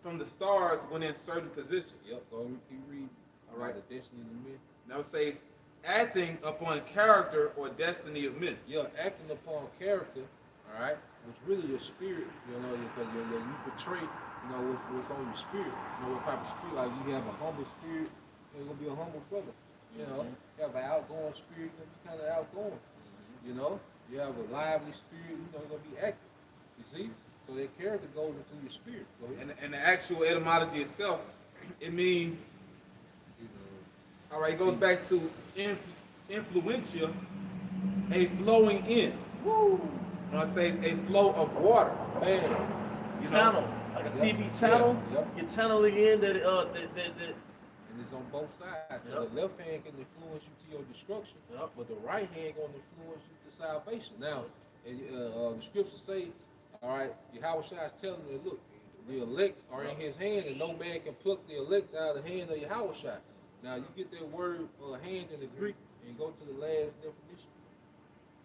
from the stars when in certain positions. Yep. Go keep reading. All right. The destiny of the men. Now it says acting upon character or destiny of men. Yeah, acting upon character, all right, which really your spirit, because you portray, what's on your spirit. What type of spirit. Like you have a humble spirit, you're gonna be a humble brother. You have an outgoing spirit, you're gonna be kind of outgoing. You have a lively spirit, you're gonna be active. You see? So that character goes into your spirit. Go ahead. And the actual etymology itself, it means, all right, it goes back to influentia, a flowing in. Woo. When it says a flow of water. Man, Channel. Like a TV channel. Yep. You're channeling in that and it's on both sides. Yep. The left hand can influence you to your destruction, Yep. but the right hand gonna influence you to salvation. Now, the scriptures say, all right, Yahweh Shai is telling you, look, the elect are in his hand, and no man can pluck the elect out of the hand of Yahweh Shai. Now, you get that word hand in the Greek, and go to the last definition.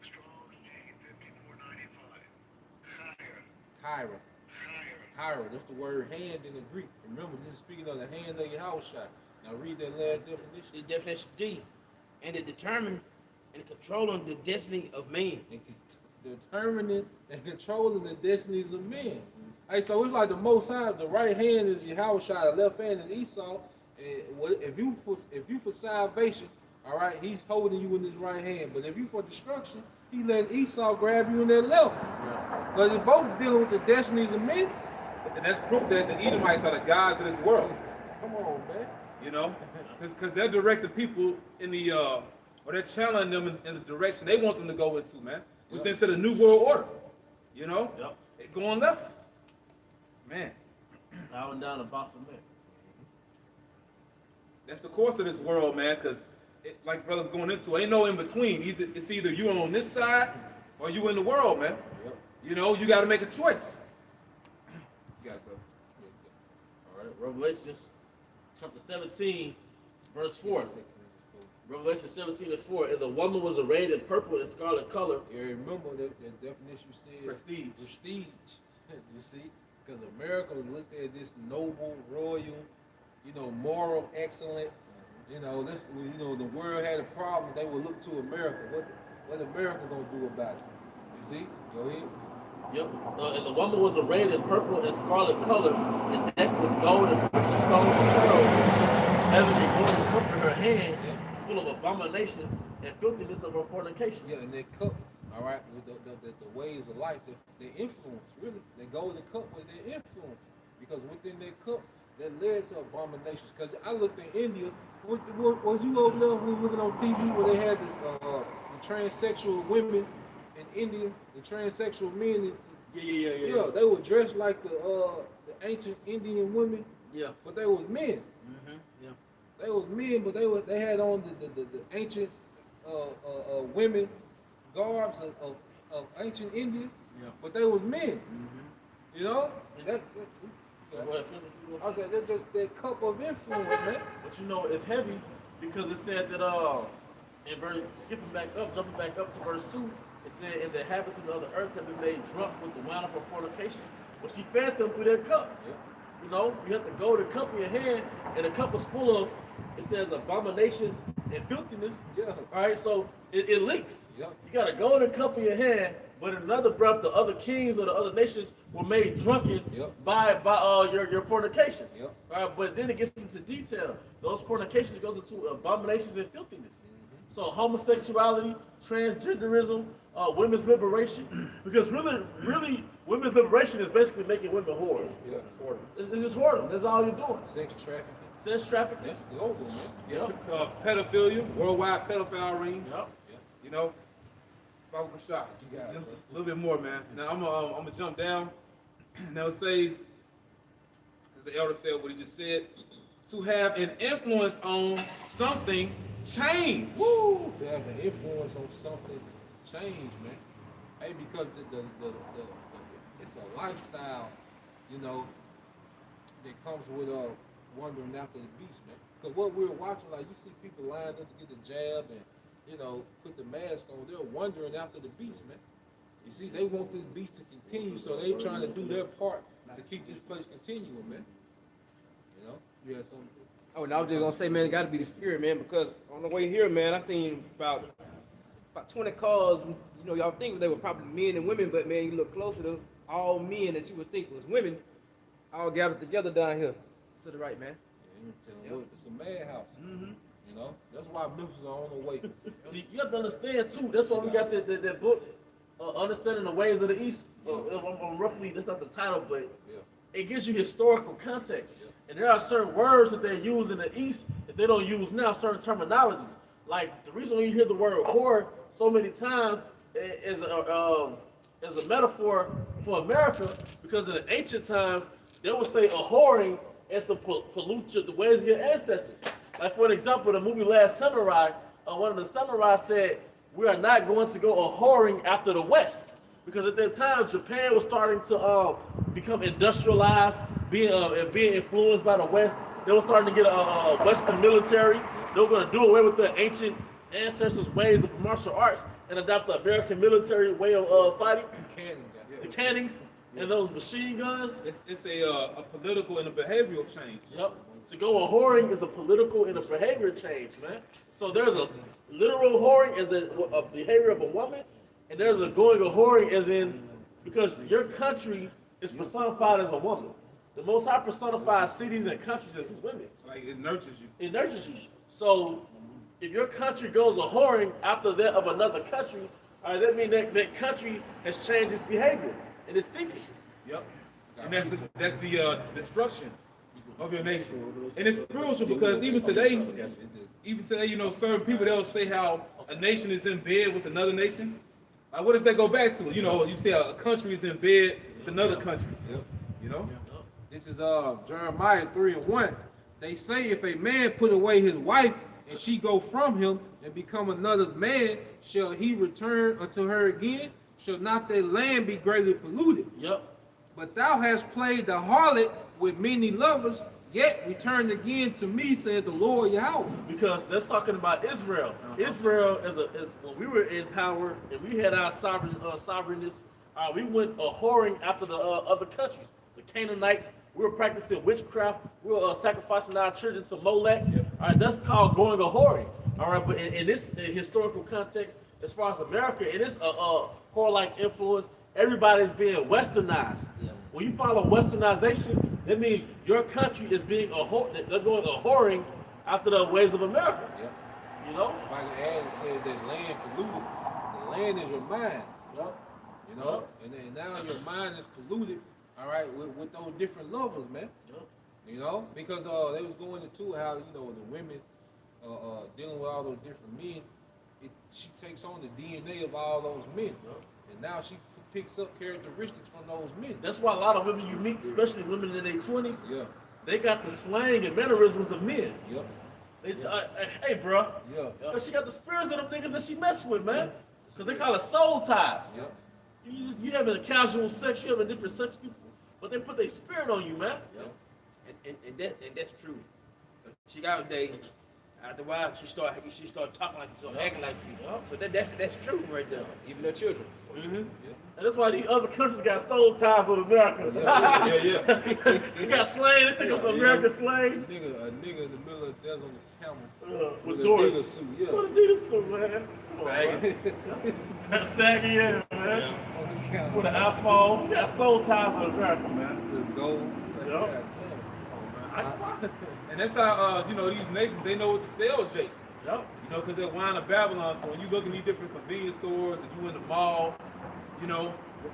Strong's G5495. Kyra. Kyra, that's the word hand in the Greek. Remember, this is speaking of the hand of Yahweh Shai. Now, read that last definition. The definition D, and to determine and controlling the destiny of man. And determining and controlling the destinies of men. Hey, so it's like the Most High. The right hand is Yahweh Shai, the left hand is Esau. And if you for salvation, all right, he's holding you in his right hand. But if you for destruction, he letting Esau grab you in that left. But they're both dealing with the destinies of men. And that's proof that the Edomites are the gods of this world. Come on, man. Because they're directing people in the, or they're channeling them in the direction they want them to go into, man. Which is into the New World Order. Yep. They're going left. Man. Bowing down to Baphomet. That's the course of this world, man, because like brothers going into, ain't no in between. It's either you on this side or you in the world, man. Yep. You know, you got to make a choice. You got to go. All right, Revelations chapter 17, verse 4. Revelation 17 and 4. And the woman was arrayed in purple and scarlet color. You remember that definition you said? Prestige. Prestige. You see? Because America looked at this noble, royal, moral, excellent. The world had a problem. They would look to America. What America gonna do about it? You see? Go ahead. Yep. And the woman was arrayed in purple and scarlet color, and decked with gold and precious stones and pearls, having a golden cup in her hand, full of abominations and filthiness of her fornication. Yeah, and that cup, all right, with the ways of life, their influence, really. The golden cup was their influence. Because within that cup, that led to abominations. Because I looked in India, was you over there when we were looking on TV where they had the transsexual women in India, the transsexual men? Yeah, they were dressed like the ancient Indian women. Yeah. But they were men. Mm-hmm. Yeah. They was men, but they had on the ancient women garbs of ancient India. Yeah. But they was men. Mm-hmm. You know? Well, I said that's just that cup of influence, man. but it's heavy because it said that in verse jumping back up to verse 2, it said, and the inhabitants of the earth have been made drunk with the wine of her fornication. Well, she fed them through that cup. Yeah. You have to go to the cup in your hand, and the cup is full of, it says, abominations and filthiness. Yeah. All right, so it links. Yep. You got to go to the cup in your hand, but in another breath, the other kings or the other nations were made drunken by your fornications. Yep. All right, but then it gets into detail. Those fornications goes into abominations and filthiness. So homosexuality, transgenderism, women's liberation, because really, women's liberation is basically making women whores. Yeah, it's horrible. It's just whoredom. That's all you're doing. Sex trafficking. Sex trafficking. That's global, man. Yep. Pedophilia, worldwide pedophile rings. Yep. You know, Bible shots. You got it, A little bit more, man. Now I'm gonna jump down. Now it says, as the elder said what he just said, to have an influence on something change. Woo! To have an influence on something change, man. Hey, because the it's a lifestyle, that comes with wandering after the beast, man. Because what we're watching, like you see people lined up to get the jab and put the mask on, they're wandering after the beast, man. You see, they want this beast to continue, so they trying to do their part to keep this place continuing, man. You had something. Oh, and I was just gonna say, man, it gotta be the spirit, man, because on the way here, man, I seen about 20 cars. Y'all think they were probably men and women, but man, you look closer, those all men that you would think was women, all gathered together down here to the right, man. Yeah, it's a madhouse. That's why Memphis are on the way. See, you have to understand too. That's why we got that book, Understanding the Ways of the East. Roughly, that's not the title, but it gives you historical context. And there are certain words that they use in the East that they don't use now, certain terminologies. Like the reason when you hear the word whore so many times is a metaphor for America, because in the ancient times, they would say a whoring is to pollute the ways of your ancestors. Like for an example, the movie Last Samurai, one of the samurai said, we are not going to go a whoring after the West. Because at that time, Japan was starting to become industrialized, being influenced by the West. They were starting to get a Western military. They were going to do away with the ancient ancestors' ways of martial arts and adopt the American military way of fighting. The cannons and those machine guns. It's a political and a behavioral change. Yep. To go a whoring is a political and a behavior change, man. So there's a literal whoring as a behavior of a woman, and there's a going a whoring as in, because your country is personified as a woman. The Most High personifies cities and countries as women. Like it nurtures you. It nurtures you. So if your country goes a whoring after that of another country, that means that country has changed its behavior and its thinking. Yep. And that's the destruction of your nation. And it's spiritual because even today, certain people, they'll say how a nation is in bed with another nation. Like, what does that go back to? You say a country is in bed with another country. Yep. This is Jeremiah 3:1. They say if a man put away his wife and she go from him and become another's man, shall he return unto her again? Shall not their land be greatly polluted? Yep. But thou hast played the harlot with many lovers, yet returned again to me, said the Lord Yahweh. Because that's talking about Israel. Israel is when we were in power and we had our sovereignness. We went whoring after the other countries, the Canaanites. We were practicing witchcraft. We were sacrificing our children to Molech. All right, that's called going a whoring. All right, but in this historical context, as far as America, it is a whore-like influence. Everybody's being westernized. Yeah. When you follow westernization, that means your country is being they're going a whoring after the ways of America. Yep. You know? Like the ad says that land polluted. The land is your mind. Yep. You know? And now your mind is polluted, all right, with those different lovers, man. Yep. You know? Because they was going into how, you know, the women dealing with all those different men, she takes on the DNA of all those men. Yep. And now she picks up characteristics from those men. That's why a lot of women you meet, especially women in their 20s, Yeah. they got the slang and mannerisms of men. Yep. It's hey, bro. Yeah. But she got the spirits of them niggas that she mess with, man. Because they call it soul ties. Yep. You having a casual sex, you having different sex people, but they put their spirit on you, man. Yep. And that's true. She got a day. After a while, she start talking like you, start acting like you. Yep. So that's true right there. Even their children. Mm-hmm. And that's why these other countries got soul ties with America. Yeah. They got slang, they took up American slang. A nigga in the middle of the desert on the camel. With a Jordan. Adidas suit, yeah. What Adidas suit, man? Sagging. That's saggy, yeah, man. On the camel. With an iPhone. We got soul ties with America, man. With gold. Like, Yup. God damn. Come on, man. And that's how, you know, these nations, they know what to sell, Jake. Yep. You know, because they're wine of Babylon. So when you look in these different convenience stores and you in the mall, you know,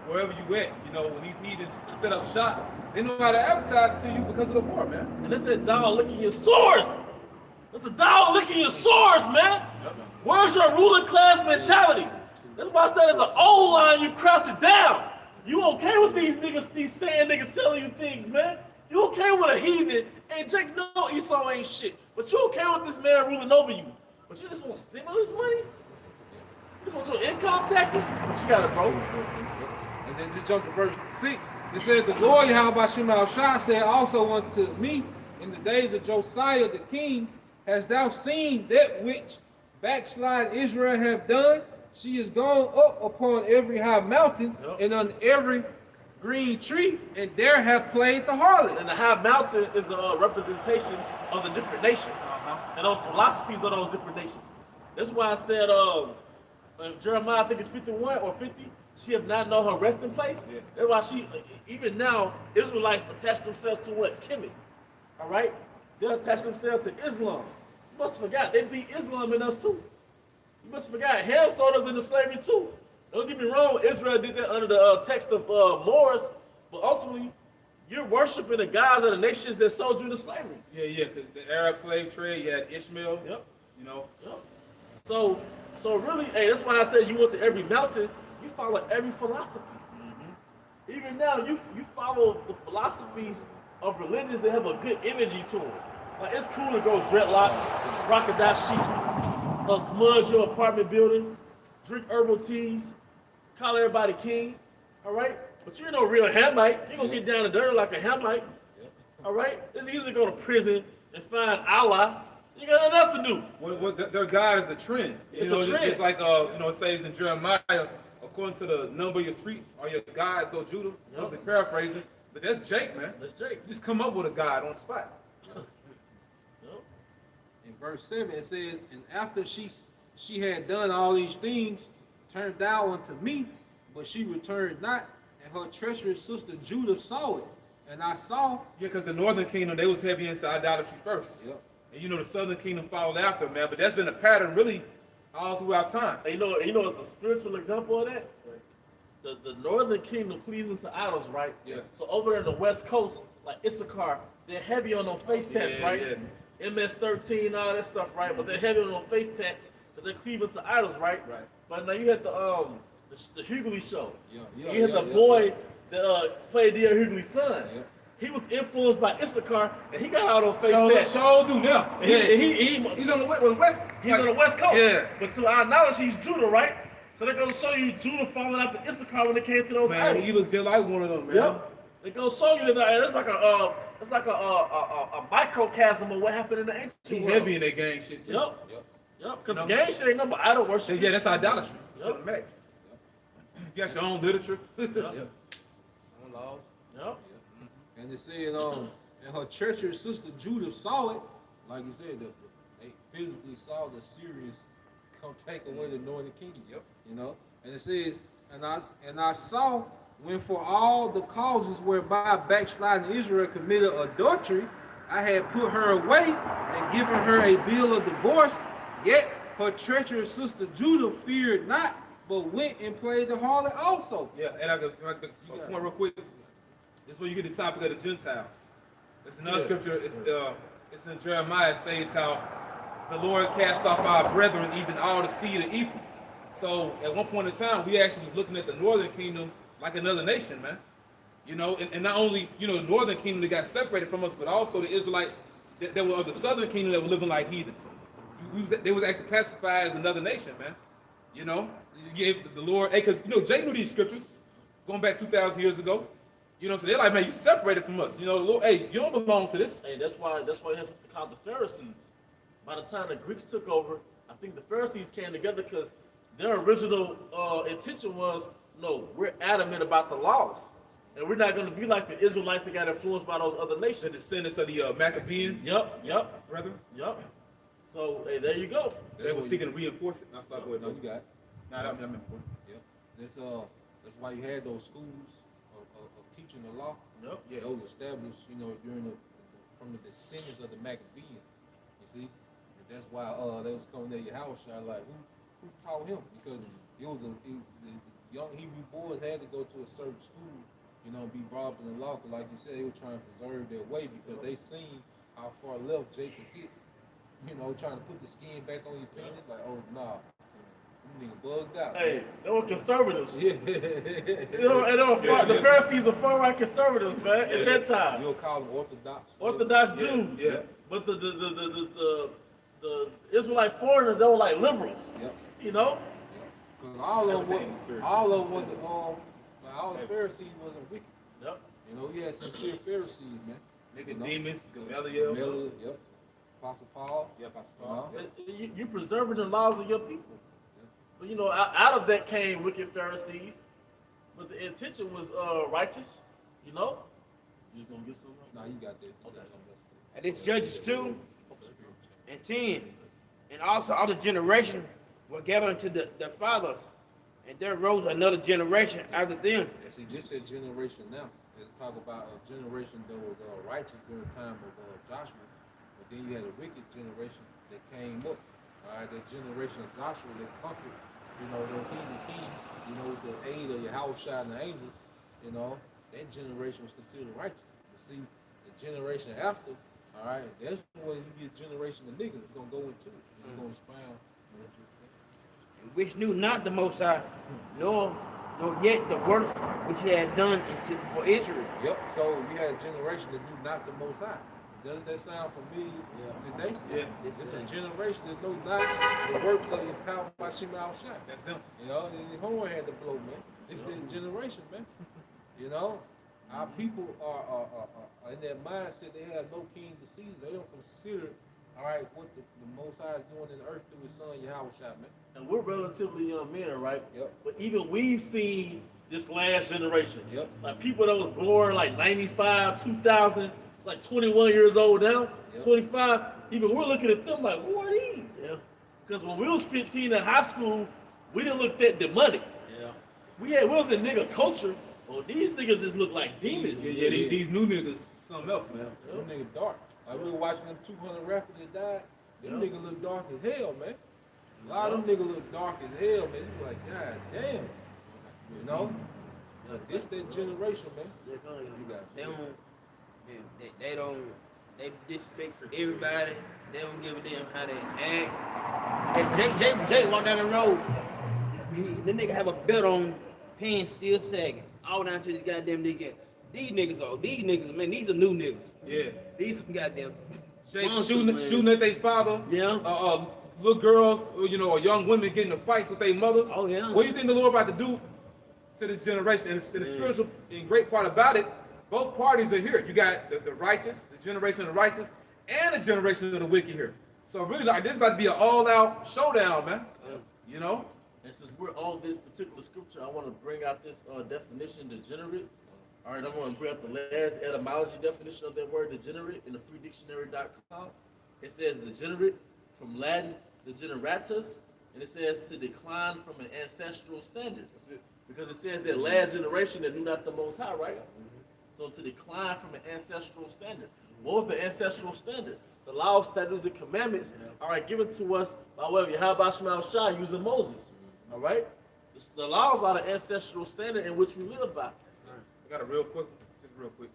wherever you at, you know, when these heathens set up shop, they know how to advertise to you because of the war, man. And that's that dog licking your sores. That's a dog licking your sores, man. Where's your ruling class mentality? That's why I said it's an old line, you crouch it down. You okay with these niggas, these saying niggas selling you things, man? You okay with a heathen? And Jake, no, Esau ain't shit. But you okay with this man ruling over you? But you just want stimulus money? You just want your income taxes? What you got it, bro? And then just jump to verse 6. It says, the Lord Yahweh Shema Shah said also unto me, in the days of Josiah the king, hast thou seen that which backslide Israel have done? She is gone up upon every high mountain and on every green tree, and there have played the harlot. And the high mountain is a representation of the different nations and those philosophies of those different nations. That's why I said, Jeremiah, I think it's 51 or 50, she have not known her resting place. Yeah. That's why she, even now, Israelites attach themselves to what? Kemet. All right? They attach themselves to Islam. You must have forgot, they beat Islam in us too. You must have forgot, Ham sold us into slavery too. Don't get me wrong, Israel did that under the text of Moors, but ultimately, you're worshiping the gods of the nations that sold you into slavery. Yeah, because the Arab slave trade, you had Ishmael, Yep. you know. Yep. So really, hey, that's why I said you went to every mountain, you follow every philosophy. Even now, you follow the philosophies of religions that have a good energy to them. Like, it's cool to go dreadlocks, crocodile sheep, smudge your apartment building, drink herbal teas, call everybody king, all right? But you're no real Hamite. You're gonna get down to dirt like a Hamite, all right? It's easy to go to prison and find Allah. You got nothing else to do. Their God is a trend. It's You know, a trend. It's like, you know, it says in Jeremiah, according to the number of your streets are your gods, O Judah. Yep. I'm paraphrasing, but that's Jake, man. That's Jake. You just come up with a God on the spot. Yep. In verse 7, it says, and after she had done all these things, turned thou unto me, but she returned not, and her treacherous sister Judah saw it. And I saw. Yeah, because the northern kingdom, they was heavy into idolatry first. Yep. And you know, the southern kingdom followed after, man. But that's been a pattern really all throughout time. And you know, it's a spiritual example of that. The northern kingdom pleasing to idols, right? Yeah. So over there in the west coast, like Issachar, they're heavy on those face tests, Yeah, right? yeah. MS-13, all that stuff, right? But they're heavy on those face tests because they're cleaving to idols, right? Right. But now you had the Hughley show. Yeah, You had the boy that played D.L. Hughley's son. Yeah. he was influenced by Issachar, and he got out on face So that. show do now. And He's on the west. He's on the West Coast. Yeah. But to our knowledge, he's Judah, right? So they're gonna show you Judah falling after Issachar when it came to those Man, idols. he look just like one of them, man. Yep. They're gonna show you that it's like a microcosm of what happened in the ancient He world. heavy in that gang shit too. Yep. Yep. Yep. Because the gang shit ain't nothing but idol worship. Yeah, that's idolatry. That's Yep. the max. You got your own literature. Yep. On laws. Yep. And it said, and her treacherous sister Judah saw it, like you said, they physically saw the Syrians come take away the northern kingdom. Yep. You know, and it says, and I saw when for all the causes whereby backsliding Israel committed adultery, I had put her away and given her a bill of divorce. Yet her treacherous sister Judah feared not, but went and played the harlot also. Yeah, and I got a point real quick. This is where you get the topic of the Gentiles. It's another scripture. It's in Jeremiah. It says how the Lord cast off our brethren, even all the seed of Ephraim. So at one point in time, we actually was looking at the northern kingdom like another nation, man. You know, and not only, you know, the northern kingdom that got separated from us, but also the Israelites that were of the southern kingdom that were living like heathens. They was actually classified as another nation, man. You know, you gave the Lord, because, you know, Jay knew these scriptures going back 2,000 years ago. You know, so they're like, man, you separated from us. You know, the Lord, hey, you don't belong to this. Hey, that's why he has something called the Pharisees. By the time the Greeks took over, I think the Pharisees came together because their original intention was, no, we're adamant about the laws. And we're not going to be like the Israelites that got influenced by those other The nations. descendants of the Maccabean Yep. brethren. Yep. So, hey, there you go. They were seeking to reinforce it. Now stop with No, you got it. Nah, that meant important. Yep. That's why you had those schools of teaching the law. Yep. Yeah, those established, you know, from the descendants of the Maccabees. You see, and that's why they was coming to your house, like who taught him? Because the young Hebrew boys had to go to a certain school, you know, be brought up in the law. Cause like you said, they were trying to preserve their way because they seen how far left Jacob get. You know, trying to put the skin back on your penis, like, oh nah, them nigga bugged out. Hey, they were conservatives. Yeah. The Pharisees are far right conservatives, man, at that time. You'll call them Orthodox. Orthodox Jews. Yeah. But the Israelite foreigners, they were like liberals. Yep. You know? Because all of Everything is them, spiritual. all of them wasn't, like all the Pharisees wasn't wicked. Yep. You know, you had sincere Pharisees, man. Nicodemus, Gamaliel. Gamaliel, yep. Apostle Paul. Yeah, Apostle Paul. You preserving the laws of your people. But you know, out of that came wicked Pharisees. But the intention was righteous. You know? You just gonna get some? Nah, you got that. Okay. And it's Judges 2 and 10. And also all the generation were gathered unto the fathers. And there rose another generation after them. And see, just that generation now. Let's talk about a generation that was righteous during the time of Joshua. But then you had a wicked generation that came up. All right, that generation of Joshua that conquered, you know, those heathen kings, you know, with the aid of Yahushua and the angels, you know, that generation was considered righteous. But see, the generation after, all right, that's when you get generation of niggas. It's gonna go into it. It's gonna expound. Which knew not the Most High, nor yet the works which he had done for Israel. Yep. So you had a generation that knew not the Most High. Does that sound familiar today? Yeah. It's a generation that knows not the works of the power by Shema Shai. That's them. You know, the horn had to blow, man. It's the generation, man. You know, our people are in that mindset. They have no king to seize. They don't consider, all right, what the Most High is doing in the earth through His Son Yahushua, man. And we're relatively young men, right? Yep. But even we've seen this last generation. Yep. Like people that was born like 95, 2000, it's like 21 years old now, Yep. 25. Even we're looking at them like, who are these? Yeah. Because when we was 15 in high school, we didn't look at the money. Yeah. We was in nigga culture. Well, these niggas just look like demons. Yeah, these new niggas, something else, man. Them niggas dark. Like we were watching them 200 rappers that died. Them Yeah. niggas look dark as hell, man. A lot of them niggas look dark as hell, man. You like, God damn. You know? This that generation, man. You got it. They disrespect everybody. They don't give a damn how they act. And Jake walked down the road. The nigga have a belt on, pants still sagging. All down to this goddamn nigga. these niggas, man, these are new niggas. Yeah. These some goddamn Jake monsters, shooting man. shooting at their father. Yeah. Little girls, or young women getting in fights with their mother. Oh, yeah. What do you think the Lord about to do to this generation? And the spiritual and great part about it, both parties are here. You got the righteous, the generation of the righteous, and the generation of the wicked here. So really, like, this is about to be an all-out showdown, man. You know? And since we're on this particular scripture, I want to bring out this definition, degenerate. All right, I'm going to bring up the last etymology definition of that word, degenerate, in the freedictionary.com. It says degenerate from Latin, degeneratus, and it says to decline from an ancestral standard. That's it. Because it says that last generation that knew not the Most High, right? So to decline from an ancestral standard. What was the ancestral standard? The laws, statutes, and commandments are given to us by way of Yahweh Shema Shai using Moses. All right? The laws are the ancestral standard in which we live by. I got a real quick, just real quick.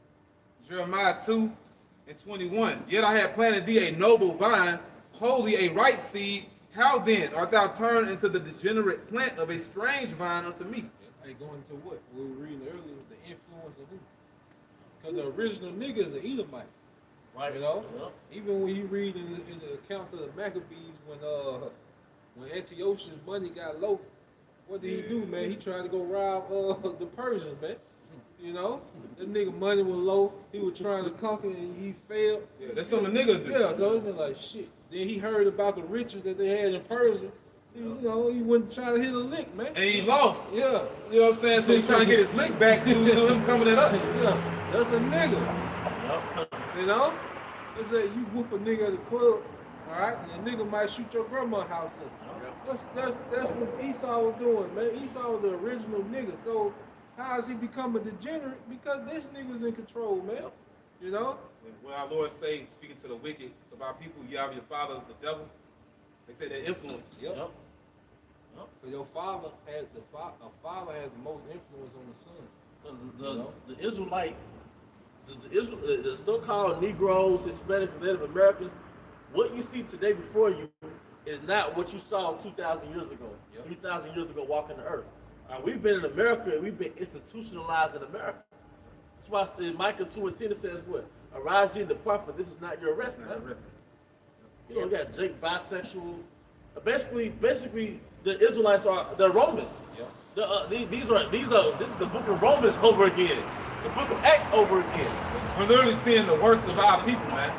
Jeremiah 2:21. Yet I have planted thee a noble vine, wholly a right seed. How then art thou turned into the degenerate plant of a strange vine unto me? Hey, going to what we were reading earlier, the influence of who? Because the original nigga is an Edomite. Right? You know, Yeah. even when you read in the accounts of the Maccabees, when Antiochus' money got low, what did he do, man? He tried to go rob the Persians, man. You know, that nigga money was low. He was trying to conquer and he failed. Yeah, that's something the nigga do. Yeah, so it's like shit. Then he heard about the riches that they had in Persia. You know, he went trying to hit a lick, man. And he lost. Yeah, You know what I'm saying? So he's trying to get his lick back through him coming at us. yeah, that's a nigga. You know, it's like you whoop a nigga at the club, all right, and the nigga might shoot your grandma's house up. That's what Esau was doing, man. Esau was the original nigga. So how is he become a degenerate? Because this nigga's in control, man. You know? When our Lord say, speaking to the wicked about people, you have your father, the devil, they say that influence. Yep. But your father has a father has the most influence on the son. Because the Israelite, the so-called Negroes, Hispanics, and Native Americans, what you see today before you is not what you saw 2,000 years ago, 3,000 years ago walking the earth. We've been in America, and we've been institutionalized in America. That's why in Micah 2:10 it says what? Arise ye and depart, for this is not your rest. That's a risk. You know, we got Jake bisexual. Basically, the Israelites they're Romans. This is the book of Romans over again. The book of Acts over again. We're literally seeing the worst of our people, man.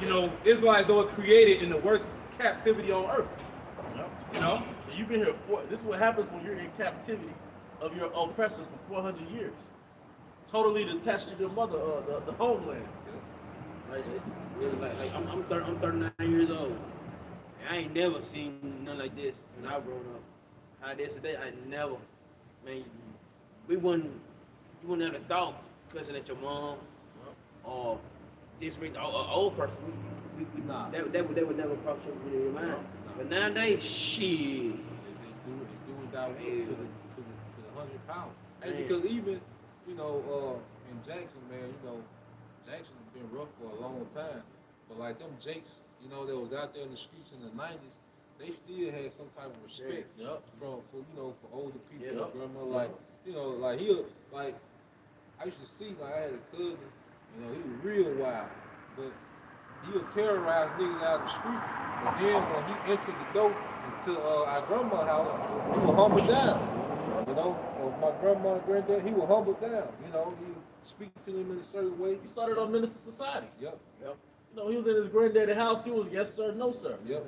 You know, Israelites, they were created in the worst captivity on earth. You know? You've been here this is what happens when you're in captivity of your oppressors for 400 years. Totally detached to your mother, the homeland. Like I'm 39 years old. And I ain't never seen nothing like this when I grown up. How it is today, I never. Man, you wouldn't have a thought cussing at your mom or disrespect an old person. Nah. That would never cross your mind. But nowadays, shit. It's doing that to the 100 pounds. Hey, Man. because even, you know, in Jackson, man, you know, Jackson's been rough for a long time. But like them Jakes, you know, that was out there in the streets in the 90s, they still had some type of respect for older people, like grandma, like, you know, like I used to see, like I had a cousin, you know, he was real wild, but he'll terrorize niggas out the street. But then when he entered the door into our grandma's house, he would humble down. You know, or my grandma and granddad, he would humble down. You know, he would speak to them in a certain way. You started on Minister Society. Yep. You know, he was in his granddaddy's house. He was yes sir, no sir. Yep.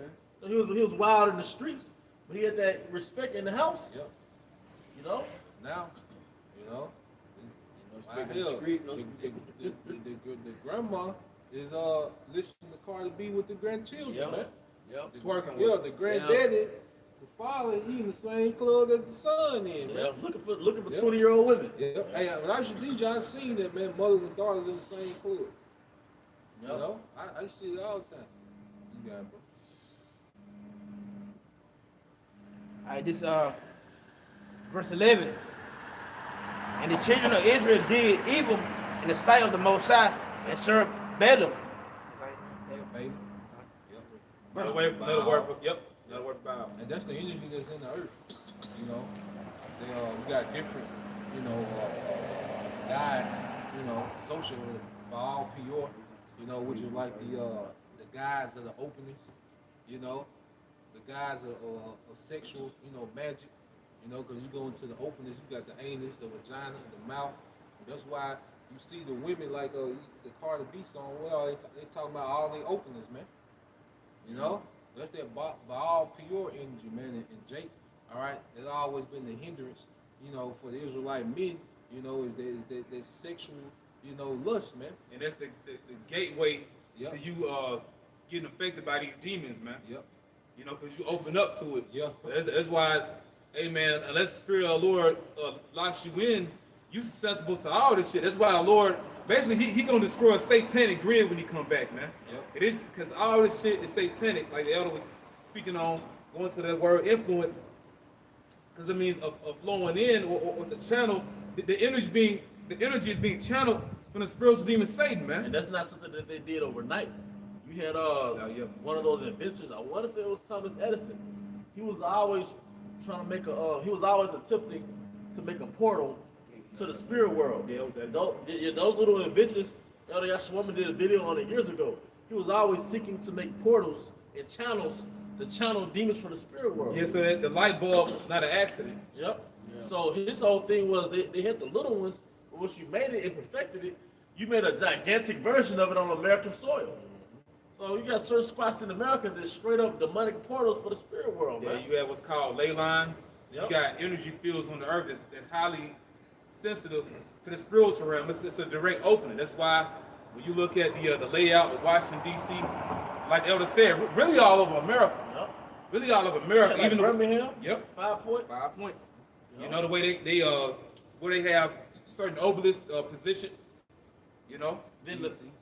He was wild in the streets, but he had that respect in the house. Yep. You know. Now, you know, Respect like in the hell, street, the grandma is listening to Cardi B with the grandchildren, man. Yep. Twerking with Yeah, the granddaddy, the father, he in the same club that the son in, man. Yeah, looking for 20-year-old women. Yeah. Hey, when I used to DJ, I seen that, man, mothers and daughters in the same club. You know, I see it all the time. You got it, bro. All right, this verse 11. And the children of Israel did evil in the sight of the Most High and served Balaam. Yeah, baby. Yep. Another word for Bow. And that's the energy that's in the earth. You know, we got different, you know, guys, you you know, social by all PR, you know, which is like the guys of the openness, you know, the guys of sexual, you know, magic, you know, because you go into the openness, you got the anus, the vagina, the mouth. That's why you see the women like the Cardi B song. Well, they talking about all their openness, man. You know, that's that Baal pure energy, man. And Jake, all right, has always been the hindrance, you know, for the Israelite men, you know, is that sexual, you know, lust, man. And that's the gateway Yep. to you getting affected by these demons, man. Yep. You know, because you open up to it. Yeah. That's why, hey man, unless the Spirit of the Lord locks you in, you susceptible to all this shit. That's why the Lord, basically, he gonna destroy a satanic grid when he come back, man. Yep. It is because all this shit is satanic, like the elder was speaking on, going to that word influence, because it means of flowing in or the channel, the energy is being channeled from the spiritual demon Satan, man. And that's not something that they did overnight. You had yeah. one of those inventors. I want to say it was Thomas Edison. He was always trying to make he was always attempting to make a portal to the spirit world. Yeah, it was Edison. Those little inventions, Elder Yashawama did a video on it years ago. He was always seeking to make portals and channels to channel demons from the spirit world. Yeah, so that the light bulb, not an accident. Yep. So his whole thing was they had the little ones, but once you made it and perfected it, you made a gigantic version of it on American soil. So you got certain spots in America that's straight up demonic portals for the spirit world, Yeah, man. you have what's called ley lines. So Yep. you got energy fields on the earth that's highly sensitive to the spiritual realm. It's a direct opening. That's why when you look at the layout of Washington D.C., like the elder said, really all over America. Yep. Really all over America. Yeah, like even Birmingham, Yep. 5 points. 5 points. You Yep. know the way they where they have certain obelisks positioned. You know. Then DC.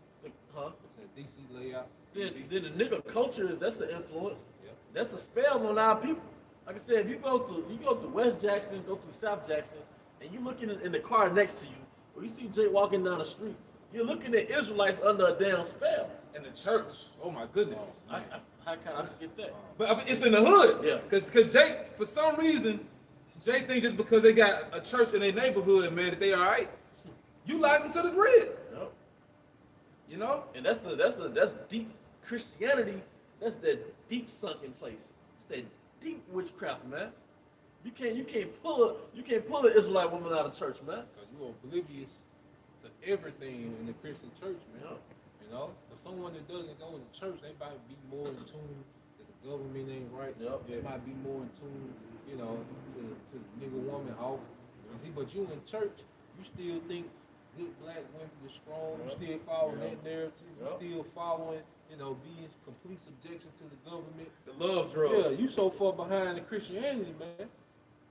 huh? It's a DC layout. Then the nigga culture that's an influence. Yep. That's a spell on our people. Like I said, if you go through West Jackson, go through South Jackson, and you looking in the car next to you, or you see Jay walking down the street, you're looking at Israelites under a damn spell. And the church. Oh my goodness. How can I forget that? But I mean, it's in the hood. Yeah. Cause Jake, for some reason, Jake think just because they got a church in their neighborhood, man, that they all right. You lock them to the grid. Yep. You know? And that's deep Christianity. That's that deep sunken place. It's that deep witchcraft, man. You can't pull an Israelite woman out of church, man. Because you're oblivious to everything in the Christian church, man. Yeah. You know, for someone that doesn't go to church, they might be more in tune that the government ain't right. Yep. They might be more in tune, you know, to the nigga woman off. You see, but you in church, you still think good black women are strong. You still following that narrative. You still following, you know, being complete subjection to the government. The love drug. Yeah, you so far behind the Christianity, man.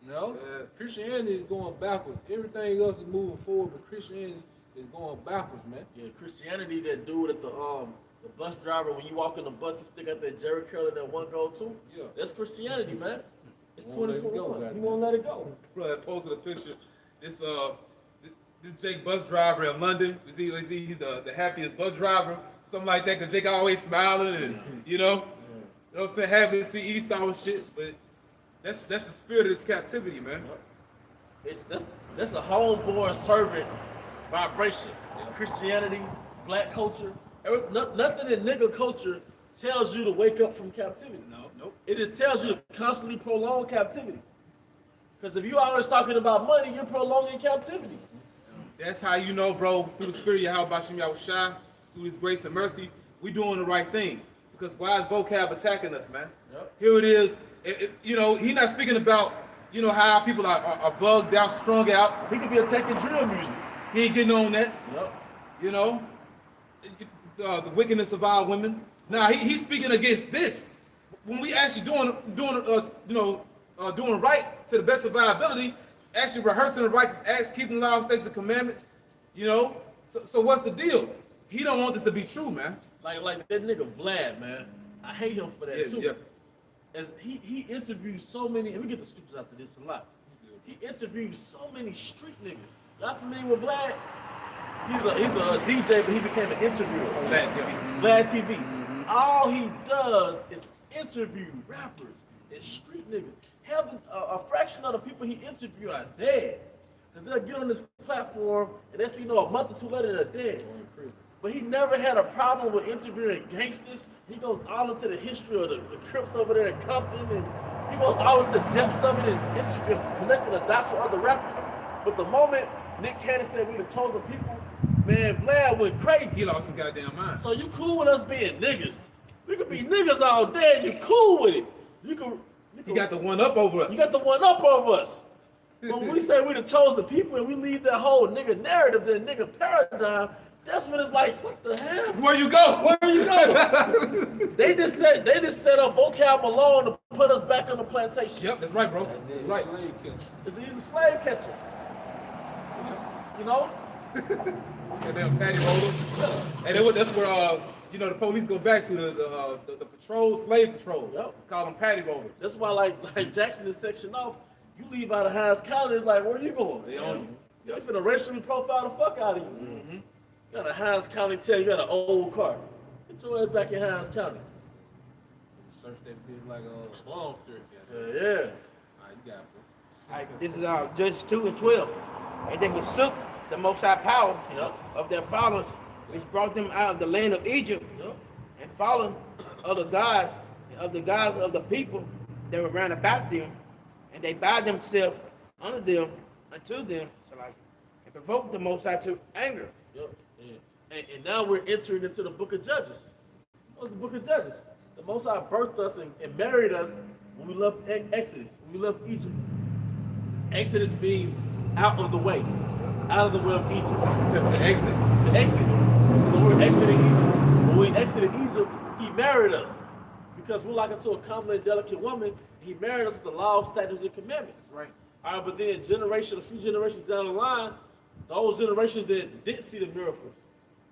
You know, Christianity is going backwards. Everything else is moving forward, but Christianity is going backwards, man. Yeah, Christianity, that dude at the bus driver, when you walk in the bus and stick out that Jerry curl and that one go too. Yeah. That's Christianity, man. It's Won't let it go, 2021. goddamn. You won't let it go. Bro, I posted a picture. This Jake bus driver in London. He's the happiest bus driver, something like that. Cause Jake always smiling and you know what I'm saying, happy to see Esau and shit. But that's the spirit of this captivity, man. That's a homeborn servant vibration. Christianity, black culture, nothing in nigga culture tells you to wake up from captivity. Nope. It just tells you to constantly prolong captivity. Because if you always talking about money, you're prolonging captivity. That's how you know, bro, through the spirit of Yahweh Bashem Yahushua, through his grace and mercy, we doing the right thing. Because why is vocab attacking us, man? Yep. Here it is. You know, he not speaking about, you know, how people are bugged out, strung out. He could be attacking drill music. He ain't getting on that. Yep. You know, the wickedness of our women. Now he's speaking against this. When we actually doing right to the best of our ability, actually rehearsing the righteous acts, keeping the law, statutes, and commandments. You know, so what's the deal? He don't want this to be true, man. Like that nigga Vlad, man. I hate him for that too. Yeah. As he interviews so many, and we get the scriptures after this a lot. He interviews so many street niggas. Y'all familiar with Vlad? He's a DJ, but he became an interviewer. Vlad TV. Vlad TV. All he does is interview rappers and street niggas. Hell, a fraction of the people he interviewed are dead. Because they'll get on this platform and that's, a month or two later they're dead. Or in prison. But he never had a problem with interviewing gangsters. He goes all into the history of the Crips over there in Compton, and he goes all into depths of it and connecting the dots with other rappers. But the moment Nick Cannon said we the chosen people, man, Vlad went crazy. He lost his goddamn mind. So you cool with us being niggas? We could be niggas all day. And you cool with it? He got the one up over us. You got the one up over us. But when we say we the chosen people and we leave that whole nigga narrative, that nigga paradigm, that's when it's like, what the hell? Where you go? Where you go? they just set up vocab alone to put us back on the plantation. Yep, that's right, bro. That's right. Slave catcher. He's a slave catcher. You know? Goddamn patty roller. And that's where the police go back to the patrol, slave patrol. Yep. Call them patty rollers. That's why like Jackson is section off. You leave out of Hines County, it's like, where you going? They own you. They finna racially profile the fuck out of you. Mm-hmm. You got a Hines County tail, you got an old car. Get your ass back in Hines County. Search that bitch like a long shirt. Yeah. All right, you got it, bro. All right, this is Judges 2 and 12. And they forsook the Most High power Yep. of their fathers, which brought them out of the land of Egypt, Yep. and followed other gods of the gods of the people that were round about them, and they bowed themselves unto them, and provoked the Most High to anger. Yep. Yeah. And now we're entering into the book of Judges. What's the book of Judges? The Most High birthed us and married us when we left Exodus, when we left Egypt. Exodus means out of the way of Egypt. To exit. To exit. So we're exiting Egypt. When we exited Egypt, he married us. Because we're like unto a comely and delicate woman, he married us with the laws, statutes, and commandments. Right. All right, but then a few generations down the line, those generations that didn't see the miracles,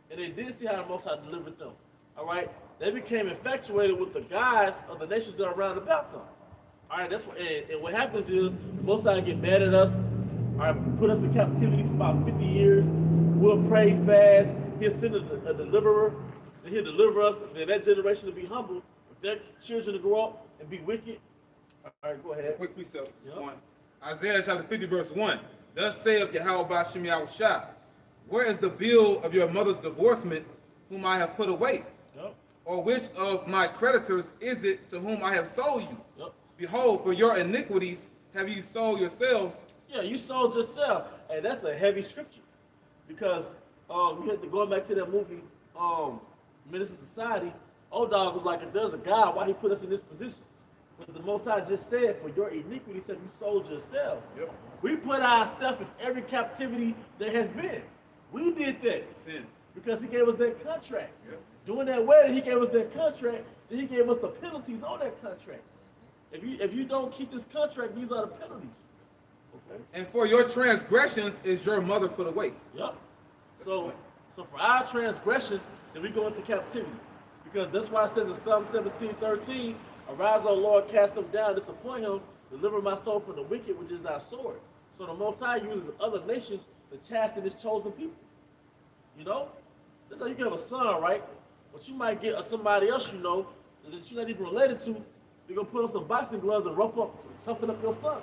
and they didn't see how the Most High delivered them, all right, they became infatuated with the guys of the nations that are around about them. All right, that's what, and what happens is the Most High get mad at us, all right, put us in captivity for about 50 years. We'll pray fast. He'll send a deliverer, and he'll deliver us. And then that generation will be humble. Their children to grow up and be wicked. All right, go ahead. Quick precept. Yep. 1. Isaiah chapter 50, verse 1. Thus saith Yahweh Bashim Yahushua, where is the bill of your mother's divorcement, whom I have put away? Yep. Or which of my creditors is it to whom I have sold you? Yep. Behold, for your iniquities have ye sold yourselves. Yeah, you sold yourself. And that's a heavy scripture. Because you had to go back to that movie, Minister Society. Old Dog was like, if there's a God, why he put us in this position? But the Most High just said, for your iniquities have you sold yourselves. Yep. We put ourselves in every captivity there has been. We did that Sin. because he gave us that contract. Yep. Doing that wedding, he gave us that contract. Then he gave us the penalties on that contract. If you don't keep this contract, these are the penalties. Okay. And for your transgressions is your mother put away. Yep. So for our transgressions, then we go into captivity. Because that's why it says in Psalm 17:13, arise, O Lord, cast them down, disappoint him, deliver my soul from the wicked, which is thy sword. So the Most High uses other nations to chasten his chosen people. You know? That's how you can have a son, right? But you might get somebody else you know that you're not even related to. They're going to put on some boxing gloves and rough up, toughen up your son.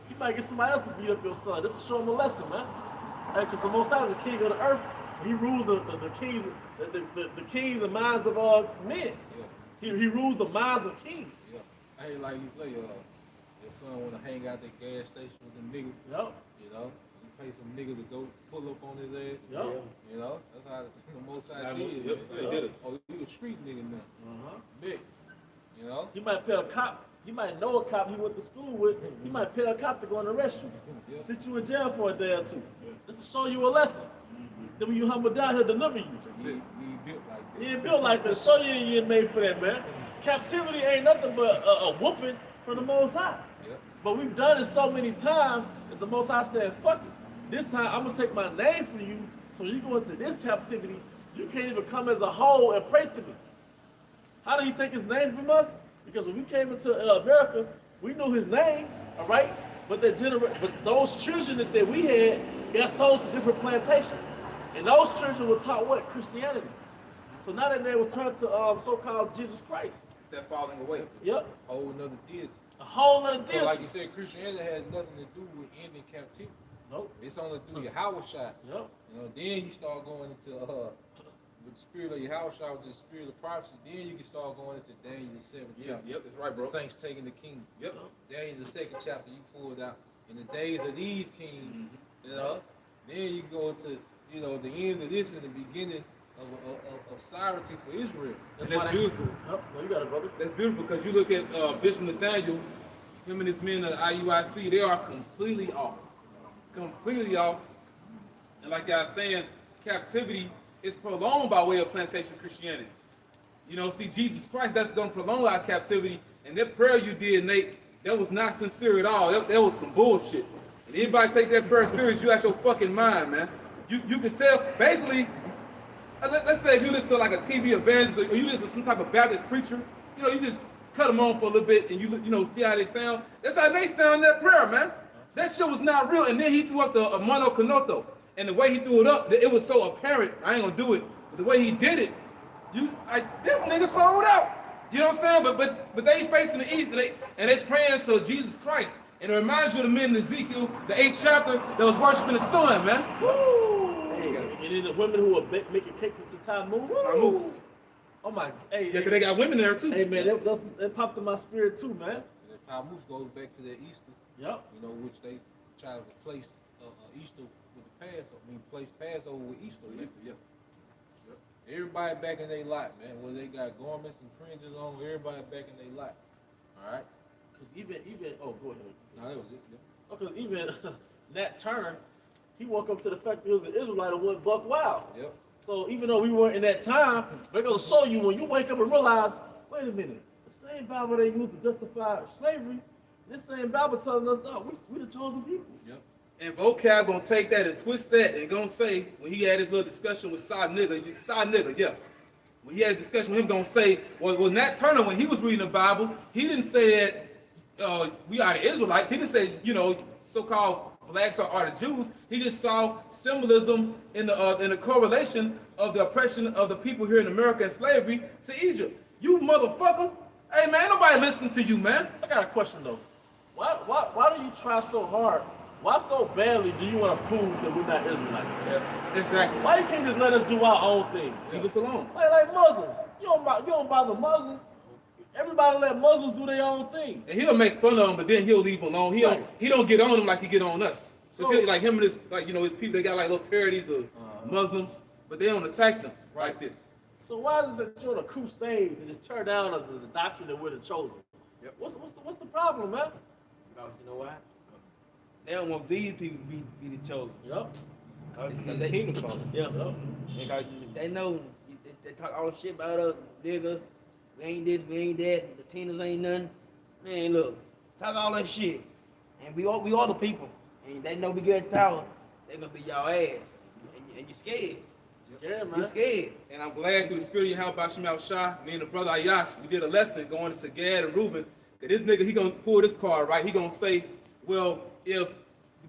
You might get somebody else to beat up your son. This is show him a lesson, man. Because the Most High is the king of the earth. So he rules the kings and minds of men. Yeah. He rules the minds of kings. Yeah. Hey, like you say, your son want to hang out at that gas station with them niggas. Yep. You know, you pay some niggas to go pull up on his ass. Yep. You know, that's how the Most High Yeah, did. yep, man. they did us. Oh, you a street nigga now. Uh-huh. Big. You know? You might pay a cop. You might know a cop he went to school with. You might pay a cop to go and arrest you. Yeah. Sit you in jail for a day or two. Just to show you a lesson. Then when you humble down, he'll deliver you. That's it. We ain't built like that. He ain't built like that. Show you ain't made for that, man. Captivity ain't nothing but a whooping from the Most High. Yep. But we've done it so many times that the Most High said, fuck it. This time I'm going to take my name from you. So you go into this captivity, you can't even come as a whole and pray to me. How did he take his name from us? Because when we came into America, we knew his name, all right? But those children that we had got sold to different plantations. And those children were taught what? Christianity. So now that they was turned to so-called Jesus Christ. It's that falling away. Yep. Whole another deity. A whole other So deity. like you said, Christianity has nothing to do with ending captivity. Nope. It's only through your Howard shot. Yep. You know, then you start going into with the spirit of your house shot, with the spirit of prophecy. Then you can start going into Daniel the 7th chapter. Yep, that's right, The bro. saints taking the kingdom. Yep. Daniel the 2nd chapter, you pulled out in the days of these kings. You know, then you go into the end of this and the beginning of sovereignty for Israel. That's why they- beautiful. Yep. No, you got it, brother. That's beautiful because you look at Bishop Nathaniel, him and his men of the IUIC, they are completely off. Completely off. And like I was saying, captivity is prolonged by way of plantation Christianity. You know, see, Jesus Christ, that's going to prolong our captivity. And that prayer you did, Nate, that was not sincere at all. That was some bullshit. And anybody take that prayer serious, you out your fucking mind, man. You can tell, basically, let's say if you listen to like a TV evangelist or you listen to some type of Baptist preacher, you just cut them on for a little bit and you see how they sound. That's how they sound in that prayer, man. That shit was not real. And then he threw up the mono conoto. And the way he threw it up, it was so apparent. I ain't gonna do it. But the way he did it, this nigga sold out. You know what I'm saying? But they facing the east and they praying to Jesus Christ. And it reminds you of the men in Ezekiel, the 8th chapter, that was worshiping the sun, man. Hey, and then the women who are making cakes into Tammuz. Tammuz. Oh my, hey, Yeah, 'cause they got women there too. hey man, that popped in my spirit too, man. And the Tammuz goes back to their Easter, Yep. which they try to replace Easter with the Passover. Place Passover with Easter. Man. Yeah. Everybody back in their lot, man. Whether they got garments and fringes on, everybody back in their lot. All right. Cause even oh, go ahead. No, that was it. Yeah. Because even Nat Turner, he woke up to the fact that he was an Israelite and went buck wild. Yep. So even though we weren't in that time, they're gonna show you when you wake up and realize, wait a minute, the same Bible they used to justify slavery, this same Bible telling us, no, we the chosen people. Yep. And vocab gonna take that and twist that and gonna say, when he had his little discussion with Sod Nigga, yeah. When he had a discussion with him, gonna say, well, Nat Turner, when he was reading the Bible, he didn't say that we are the Israelites. He didn't say, so-called blacks are the Jews. He just saw symbolism in the correlation of the oppression of the people here in America and slavery to Egypt. You motherfucker. Hey, man, ain't nobody listening to you, man. I got a question though. Why do you try so hard? Why so badly do you want to prove that we're not Israelites? Yeah, exactly. Why you can't just let us do our own thing? Leave us alone. Like Muslims. You don't bother Muslims. Everybody let Muslims do their own thing. And he'll make fun of him, but then he'll leave him alone. He don't get on him like he get on us. So like him and his his people, they got like little parodies of Muslims, but they don't attack them like this. So why is it that you're on a crusade and just tear down the doctrine that we're the chosen? Yep. What's the problem, man? Because you know why? They don't want these people to be the chosen. Yep. It's the kingdom coming. Yeah. Because they know they talk all the shit about us, niggas. We ain't this, we ain't that. The Latinos ain't nothing. Man, look, talk all that shit, and we all the people, and they know we get power. They gonna be y'all ass, and you scared. Scared, man. You scared. And I'm glad through the spirit of Yahweh Shemal Shah, me and the brother Ayash, we did a lesson going into Gad and Reuben. That this nigga, he gonna pull this card, right? He gonna say, well, if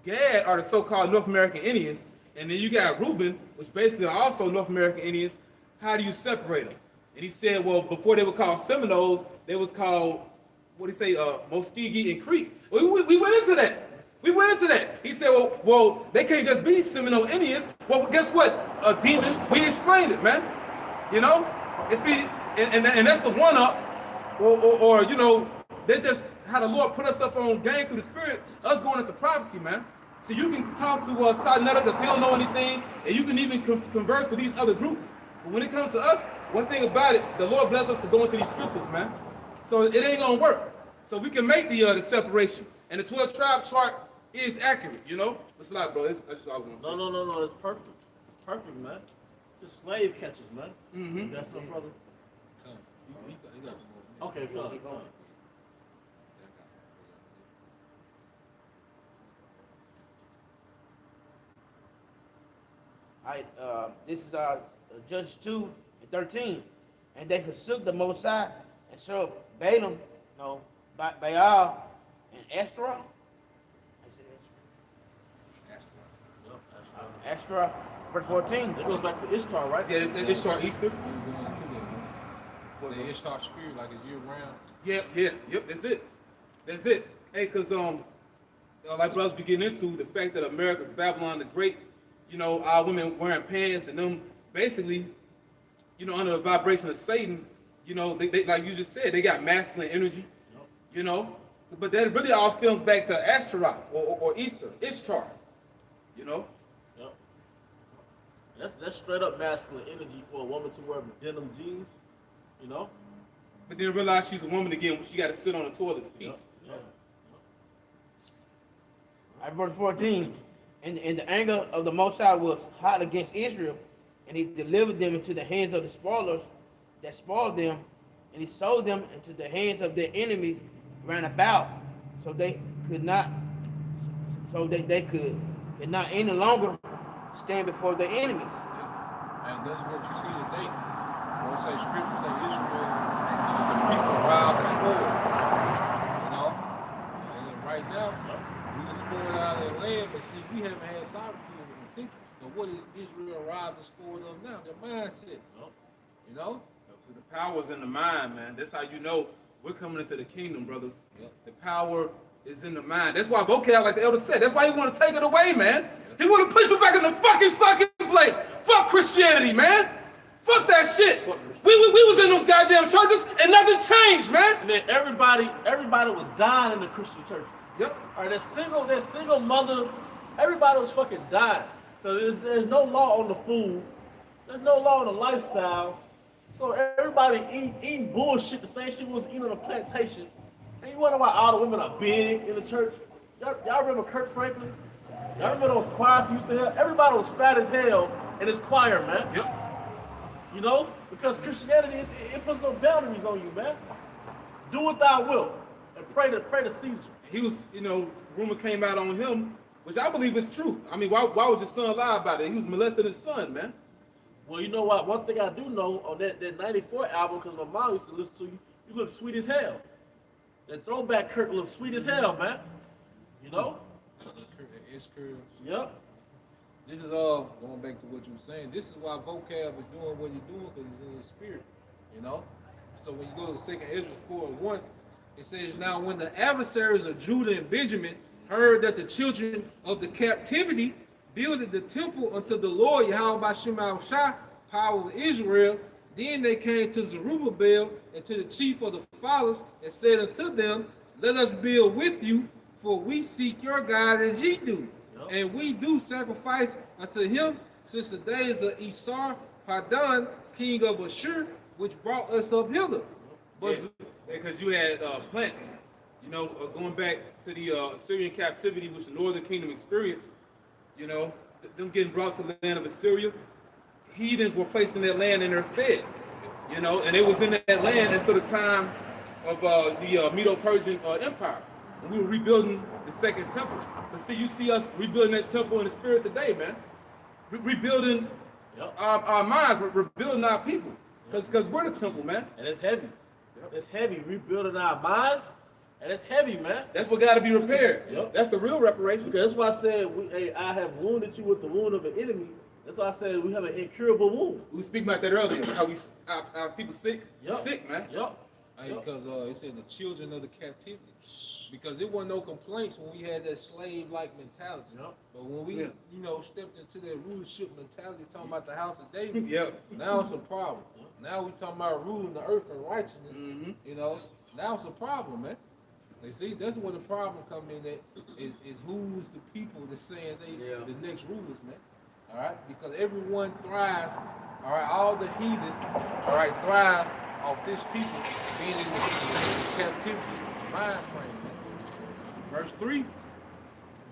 Gad are the so-called North American Indians, and then you got Reuben, which basically are also North American Indians, how do you separate them? And he said, well, before they were called Seminoles, they was called, Muskegee and Creek. We went into that. We went into that. He said, well, they can't just be Seminole Indians. Well, guess what, demon? We explained it, man. And see, and that's the one-up, or they just how the Lord put us up on game through the Spirit, us going into prophecy, man. So you can talk to Sadnetta because he don't know anything, and you can even converse with these other groups. But when it comes to us, one thing about it, the Lord bless us to go into these scriptures, man. So it ain't gonna work. So we can make the separation, and the 12 tribe chart is accurate. What's a lot, bro? That's just all I want to say. No. It's perfect. It's perfect, man. Just slave catchers, man. Mm-hmm. That's some brother. He got some more. Okay, come on. Yeah, I got some All right, this is Judges 2:13, and they forsook the Most High and served Balaam, Baal, and Ashtoreth. I said Ashtoreth. Verse 14. It goes back to Ishtar, right? Yeah, it's short Easter. The Ishtar spirit, like a year round. Yep, that's it. Hey, cause like brothers be getting into, the fact that America's Babylon the Great, you know, our women wearing pants and them basically, you know, under the vibration of Satan, you know, they like you just said, they got masculine energy, you know, but that really all stems back to Ashtaroth or Easter, Ishtar, you know. Yep. That's straight up masculine energy for a woman to wear denim jeans, you know. But then realize she's a woman again when she got to sit on the toilet to pee. Yep. Yep. Verse 14, and the anger of the Most High was hot against Israel, and he delivered them into the hands of the spoilers that spoiled them, and he sold them into the hands of their enemies round about, so they could not any longer stand before their enemies. And that's what you see today. When say scripture say Israel is a people robbed and spoiled. You know? And right now, we are spoiled out of their land, but see, we haven't had sovereignty in centuries. So what is Israel robbed and spoiled of now? Their mindset. You know? Because the power's in the mind, man. That's how you know we're coming into the kingdom, brothers. Yep. The power is in the mind. That's why vocab, like the elder said, that's why he want to take it away, man. He want to push you back in the fucking sucking place. Fuck Christianity, man. Fuck that shit. We was in them goddamn churches and nothing changed, man. And then everybody was dying in the Christian churches. Yep. All right, that single mother, everybody was fucking dying. Because there's no law on the food. There's no law on the lifestyle. So everybody eating bullshit the same shit was eating on a plantation. And you wonder why all the women are big in the church? Y'all remember Kurt Franklin? Y'all remember those choirs he used to have? Everybody was fat as hell in his choir, man. Yep. You know? Because Christianity, it puts no boundaries on you, man. Do what thou wilt. And pray to Caesar. He was, you know, rumor came out on him, which I believe is true. I mean, why would your son lie about it? He was molesting his son, man. Well, you know what? One thing I do know on that 94 album, because my mom used to listen to you, you look sweet as hell. That throwback Kirk looks sweet as hell, man. You know? Yep. This is going back to what you were saying. This is why vocab is doing what you're doing, because it's in your spirit. You know? So when you go to 2 Ezra 4:1, it says, now when the adversaries of Judah and Benjamin heard that the children of the captivity builded the temple unto the Lord Yahweh by Shemashah, power of Israel, then they came to Zerubbabel and to the chief of the fathers and said unto them, let us build with you, for we seek your God as ye do. Yep. And we do sacrifice unto him since the days of Esar Haddon, king of Ashur, which brought us up hither. But because you had plants, you know, going back to the Assyrian captivity, which the northern kingdom experienced, you know, them getting brought to the land of Assyria, heathens were placed in that land in their stead, you know, and it was in that land until the time of the Medo-Persian Empire, when we were rebuilding the second temple. But see, you see us rebuilding that temple in the spirit today, man. Rebuilding our minds, we're rebuilding our people, because we're the temple, man. And it's heavy. It's heavy. Rebuilding our minds, and it's heavy, man. That's what got to be repaired. Yep. That's the real reparations. Because that's why I said, I have wounded you with the wound of an enemy. That's why I said we have an incurable wound. We were speaking about that earlier, how our people sick, man. Yep. Because it said the children of the captivity. Because there wasn't no complaints when we had that slave-like mentality. Yep. But when we, you know, stepped into that rulership mentality, talking about the house of David, now it's a problem. Now we talking about ruling the earth and righteousness. You know, now it's a problem, man. You see, that's where the problem come in. That is who's the people that's saying they the next rulers, man. All right, because everyone thrives. All right, all the heathen, all right, thrive off this people being in the captivity mind frame. Verse 3,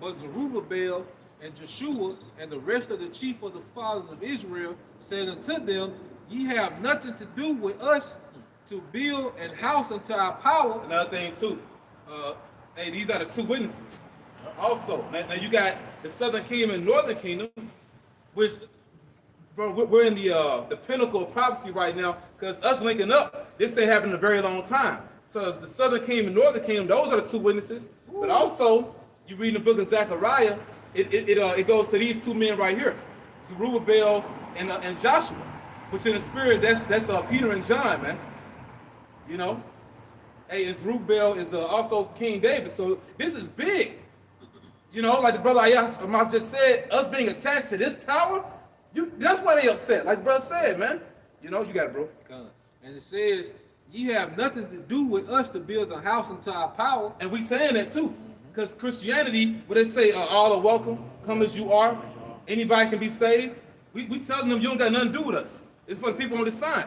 but Zerubbabel and Joshua and the rest of the chief of the fathers of Israel said unto them, ye have nothing to do with us to build an house unto our power. Another thing too, hey, these are the two witnesses. Also, now you got the southern kingdom and northern kingdom, which, bro, we're in the pinnacle of prophecy right now, because us linking up, this ain't happened in a very long time. So the southern kingdom and northern kingdom, those are the two witnesses. But also, you read in the book of Zechariah, it goes to these two men right here, Zerubbabel and Joshua, which in the spirit, that's Peter and John, man. You know, hey, and Zerubbabel is also King David. So this is big. You know, like the brother Ayah just said, us being attached to this power, that's why they upset. Like the brother said, man. You know, you got it, bro. And it says, ye have nothing to do with us to build a house unto our power. And we saying that too. Because Christianity, where they say all are welcome, come as you are, anybody can be saved. We telling them you don't got nothing to do with us. It's for the people on this sign.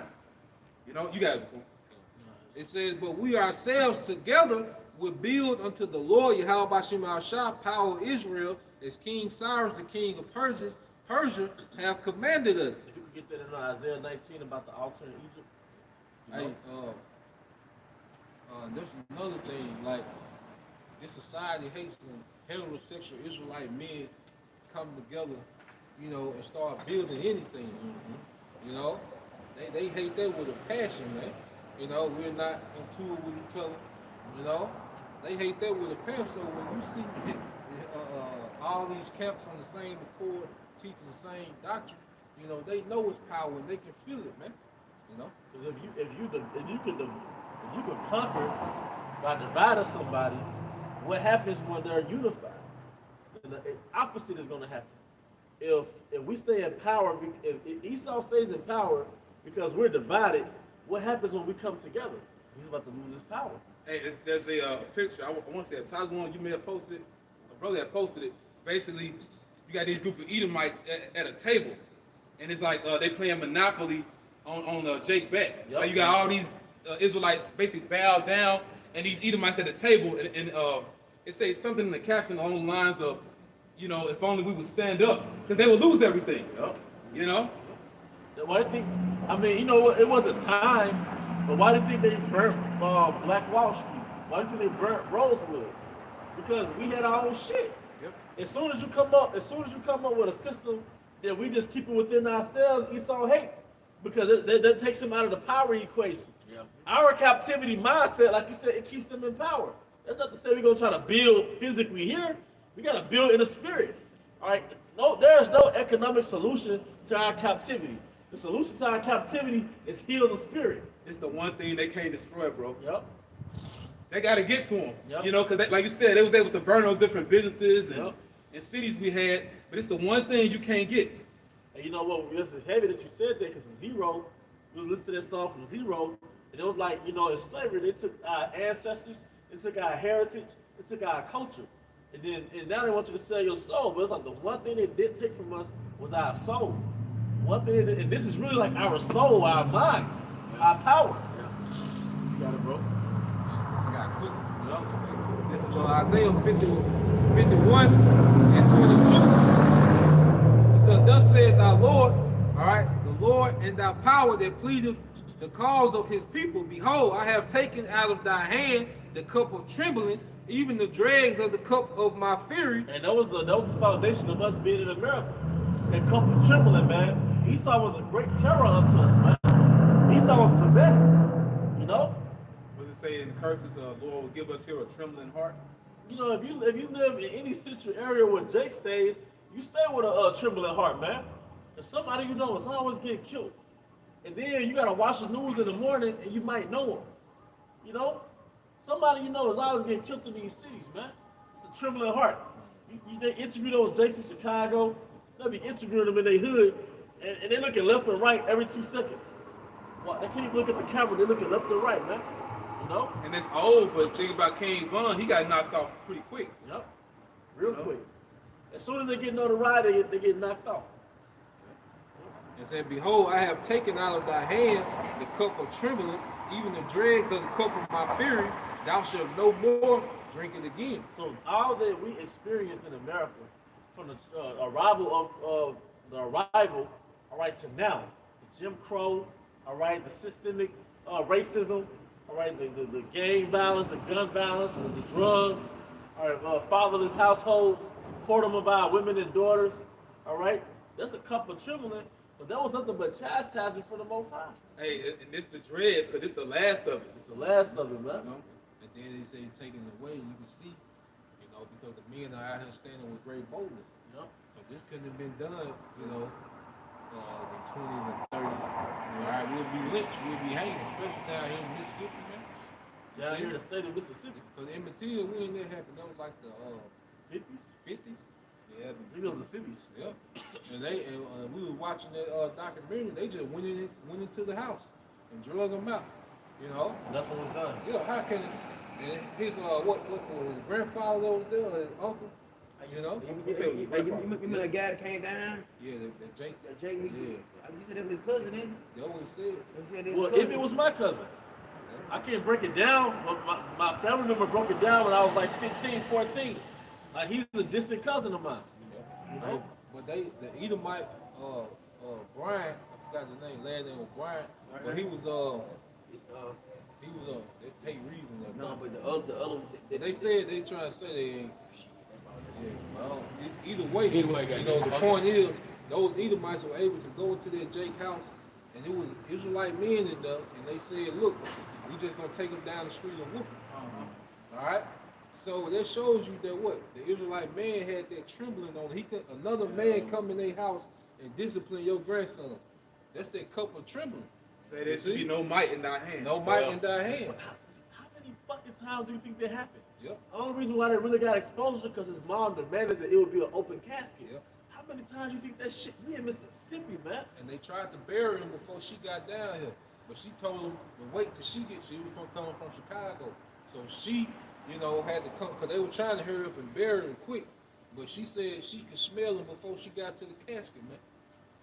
You know, you guys. It says, but we ourselves together will build unto the Lord Yahweh Bashim al-Shah, power of Israel, as King Cyrus, the king of Persia, have commanded us. If you could get that in Isaiah 19 about the altar in Egypt. Hey, there's another thing, like, this society hates when heterosexual Israelite men come together, you know, and start building anything. You know, they hate that with a passion, man. You know, we're not in tune with each other. You know, they hate that with a passion. So when you see all these camps on the same accord, teaching the same doctrine, you know, they know it's power and they can feel it, man. You know, because if you could conquer by dividing somebody, what happens when they're unified? And the opposite is going to happen. If we stay in power, if Esau stays in power because we're divided, what happens when we come together? He's about to lose his power. Hey, there's a picture. I want to say a Tazwan, you may have posted it. A brother had posted it. Basically, you got these group of Edomites at a table, and it's like they playing Monopoly on Jake Beck. Yep. Like you got all these Israelites basically bowed down, and these Edomites at the table, and it says something in the caption along the lines of, you know, if only we would stand up, because they would lose everything. Yep. You know? Why do you think? I mean, you know, it was a time, but why do you think they burnt Black Wall Street? Why do you think they burnt Rosewood? Because we had our own shit. Yep. As soon as you come up with a system that we just keep it within ourselves, Esau hate, because that takes them out of the power equation. Yeah. Our captivity mindset, like you said, it keeps them in power. That's not to say we're gonna try to build physically here. We gotta build in the spirit. All right. No, there's no economic solution to our captivity. The solution to our captivity is heal the spirit. It's the one thing they can't destroy, bro. Yep. They got to get to them. Yep. You know, because like you said, they was able to burn those different businesses and, Yep. and cities we had, but it's the one thing you can't get. And you know what? It's heavy that you said that, because Zero was listening to that song from Zero, and it was like, you know, in slavery, they took our ancestors, they took our heritage, they took our culture, and now they want you to sell your soul. But it's like the one thing they did take from us was our soul. One thing, and this is really like our soul, our minds, our power. You got it, bro. I got quick. This is Isaiah 51 and 22. It says, thus saith thy Lord, all right, the Lord and thy power that pleadeth the cause of his people. Behold, I have taken out of thy hand the cup of trembling, even the dregs of the cup of my fury. And that was the foundation of us being in America. That cup of trembling, man. Esau was a great terror unto us, man. Esau was possessed, you know. What does it say in curses? Lord will give us here a trembling heart. You know, if you live in any central area where Jake stays, you stay with a trembling heart, man. And somebody you know is always getting killed. And then you gotta watch the news in the morning and you might know them. You know? Somebody you know is always getting killed in these cities, man. It's a trembling heart. They interview those Jakes in Chicago, they'll be interviewing them in their hood, and they looking left and right every 2 seconds. Well, they can't even look at the camera, they looking left and right, man. You know? And it's old, but think about King Von, he got knocked off pretty quick. Yep. Real You know? quick. As soon as they get notoriety, they get knocked off. And said, behold, I have taken out of thy hand the cup of trembling, even the dregs of the cup of my fury. Thou shalt no more drink it again. So all that we experience in America, from the arrival of the arrival, all right, to now, the Jim Crow, all right, the systemic racism, all right, the gang violence, the gun violence, the drugs, all right, fatherless households, whoredom of our women and daughters, all right, that's a cup of trembling, but that was nothing but chastisement from the Most High. Hey, and it's the dreads, because it's the last of it. It's the last of it, man. You know? And then they say taking it away, you can see, you know, because the men are out here standing with great boldness. Yep. But this couldn't have been done, you know, in the 20s and 30s. You know, all right, we'll be lynched, we'll be hanged, especially down here in Mississippi, man. Down here in the state of Mississippi. Because in Matilda, we ain't never happened. That was like the 50s? 50s. Yeah, I think it was the 50s. Yeah, and we were watching that documentary. They just went into the house and drug him out. You know, Nothing was done. yeah. How can and his what was his grandfather over there, or his uncle? You know, You remember that guy that came down? yeah, that Jake. That Jake, Yeah, you said that was his cousin, didn't you? they always said. They said that Well, was his if it was my cousin, I can't break it down, but my family member broke it down when I was like 15, 14. Like, he's a distant cousin of mine. You know? But the Edomite, Brian, I forgot the name, last name was Brian, but he was let's take reason. No, but the other one, They said they trying to say they ain't. Yeah, well, either way, you know, the point is, those Edomites were able to go into their Jake house, and it was Israelite men in there, and they said, look, we just gonna take them down the street and whoop them. All right? So that shows you that what? The Israelite man had that trembling on. He could, another man come in their house and discipline your grandson. That's that cup of trembling. Say there should be no might in thy hand. No might in thy hand. How many fucking times do you think that happened? Yep. The only reason why they really got exposure because his mom demanded that it would be an open casket. Yep. How many times you think that shit? We in Mississippi, man. And they tried to bury him before she got down here. But she told him to wait till she was coming from Chicago. So she, you know, had to come, because they were trying to hurry up and bury him quick. But she said she could smell him before she got to the casket, man.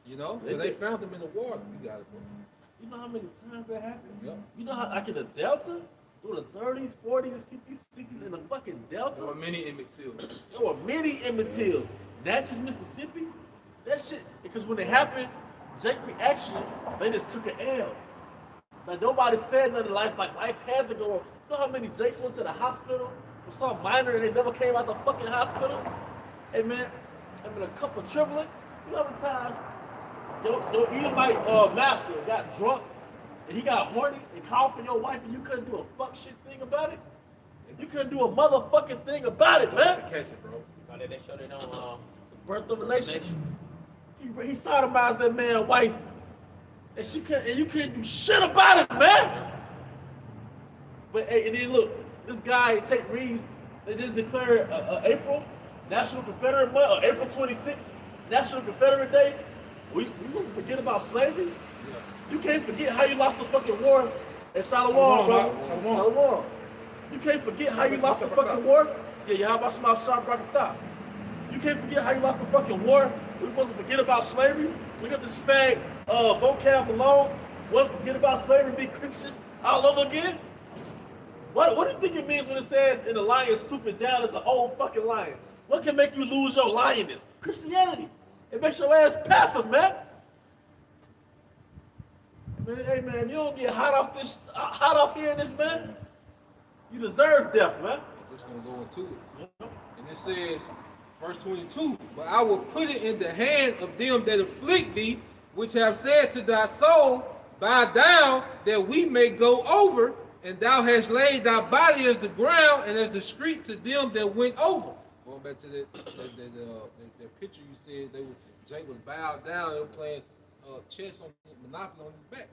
You know? Because they found him in the water. You got it, bro. You know how many times that happened? Yep. You know how, like in the Delta, through the 30s, 40s, 50s, 60s, in the fucking Delta, There were many Emmett Tills. there were many Emmett Tills. Natchez, Mississippi, that shit, because when it happened, Jake reaction, they just took an L. Like, nobody said nothing, like life had to go on. You know how many Jakes went to the hospital for some minor and they never came out the fucking hospital? Hey man, I mean, a couple triplet. You know how many times your Edomite master got drunk and he got horny and called for your wife and you couldn't do a fuck shit thing about it? You couldn't do a motherfucking thing about it, man. Catch it, bro. they showed it on Birth of a Nation. He sodomized that man's wife, and you couldn't do shit about it, man. But hey, and then look, this guy Tate Reeves, they just declared April National Confederate Month, or April 26th, National Confederate Day. We supposed to forget about slavery? You can't forget how you lost the fucking war at Shalom, bro. Shalom. You can't forget how you lost the fucking war. Yeah, how about some sharp bracketah? You can't forget how you lost the fucking war. We supposed to forget about slavery. We got this fag vocab alone. Want to forget about slavery, be Christians all over again? What do you think it means when it says in the lion stooping down as an old fucking lion? What can make you lose your lioness? Christianity. It makes your ass passive, man. Man, hey man, if you don't get hot off hearing this, man, you deserve death, man. We're just going to go into it. And it says, verse 22, but I will put it in the hand of them that afflict thee, which have said to thy soul, bow down, that we may go over, and thou hast laid thy body as the ground and as the street to them that went over. Going back to that picture you said, Jake was bowed down, they were playing chess on Monopoly on his back.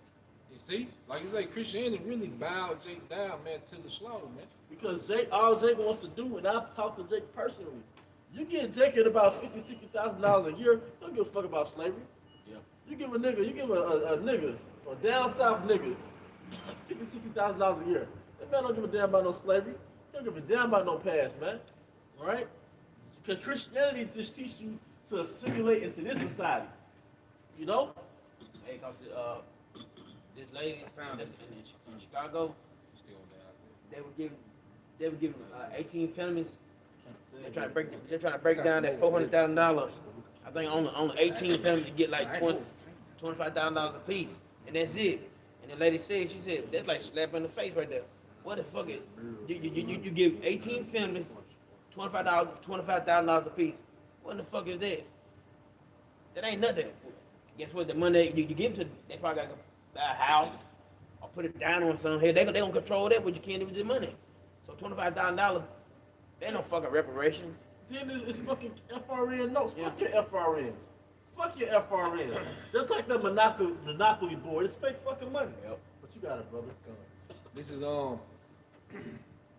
You see, like you say, Christianity really bowed Jake down, man, to the slaughter, man. Because all Jake wants to do, and I've talked to Jake personally, you get Jake at about $50,000, $60,000 a year, don't give a fuck about slavery. Yeah. You give a nigga, a down south nigga, $50,000, $60,000 a year. That man don't give a damn about no slavery. He don't give a damn about no past, man. All right? Because Christianity just teaches you to assimilate into this society. You know? Hey, cause this lady found in Chicago, Still there, they were giving 18 felonies. They're trying to break down that $400,000. I think on 18 felonies you get like $25,000 a piece, and that's it. And the lady said, she said, that's like slap in the face right there. What the fuck is you give 18 felonies, $25,000 a piece? What the fuck is that? That ain't nothing. Guess what? The money you give them to, they probably got to buy a house or put it down on something. Hey, they gonna control that, but you can't do with the money. So $25,000, they no fucking reparation. Then it's fucking FRN notes. Yeah. Fuck your FRNs. Fuck your FRNs. Just like the Monopoly board, it's fake fucking money. Yep. But you got it, brother. This is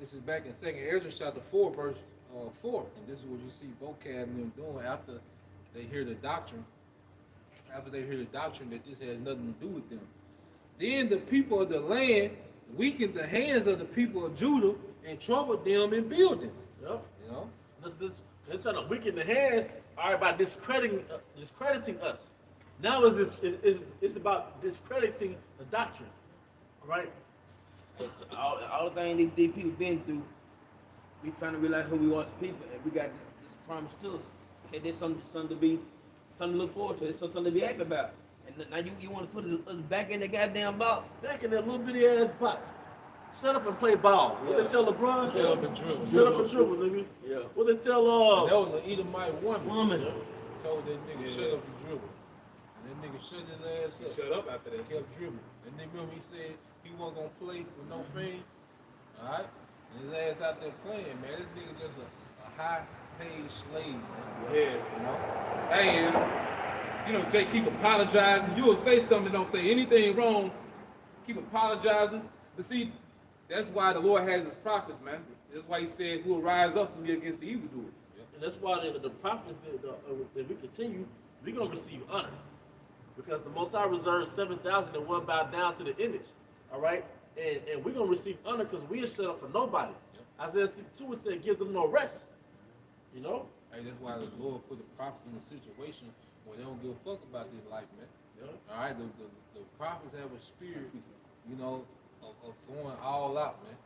this is back in 2nd Ezra chapter 4, verse 4, and this is what you see vocab and them doing after they hear the doctrine. After they hear the doctrine that this has nothing to do with them. Then the people of the land weakened the hands of the people of Judah and troubled them in building. Yep. You know? They're trying to weaken the hands, all right, by discrediting us. Now it's about discrediting the doctrine, all right? All the things these people been through, we finally realize who we are as people, and we got this promise to us. Okay, there's something to look forward to. There's something to be happy about. And now you want to put us back in the goddamn box? Back in that little bitty ass box. Shut up and play ball. What they tell LeBron? Shut up and dribble. Shut up and dribble, nigga. Yeah. What they tell And that was an Edomite woman. woman? Told that nigga shut up and dribble. And that nigga shut his ass up. Shut up after that. Kept dribbling. And then remember he said he wasn't gonna play with no fans. Alright? And his ass out there playing, man. This nigga just a high paid slave, man. Yeah. You know? Hey, and, you know, Jay keep apologizing. You will say something, don't say anything wrong. Keep apologizing. But see, that's why the Lord has his prophets, man. That's why he said, who will rise up from me against the evildoers. And that's why the prophets that we continue, we're gonna receive honor. Because the Most High reserved 7,000 that won't bow down to the image. All right? And we're gonna receive honor because we are set up for nobody. Yep. Isaiah 62 it said, give them no rest. You know? Hey, that's why the Lord put the prophets in a situation where they don't give a fuck about this life, man. Yeah. All right, the prophets have a spirit, you know, of going all out, man.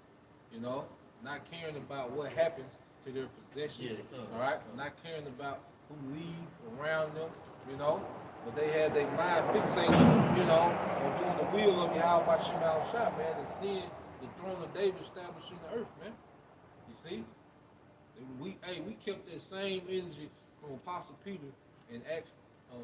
You know, not caring about what happens to their possessions. All right, not caring about who leave around them, you know. But they had their mind fixated, you know, on doing the will of Yahweh Shem Al Shah, man, and seeing the throne of David established in the earth, man. You see? We kept that same energy from Apostle Peter in Acts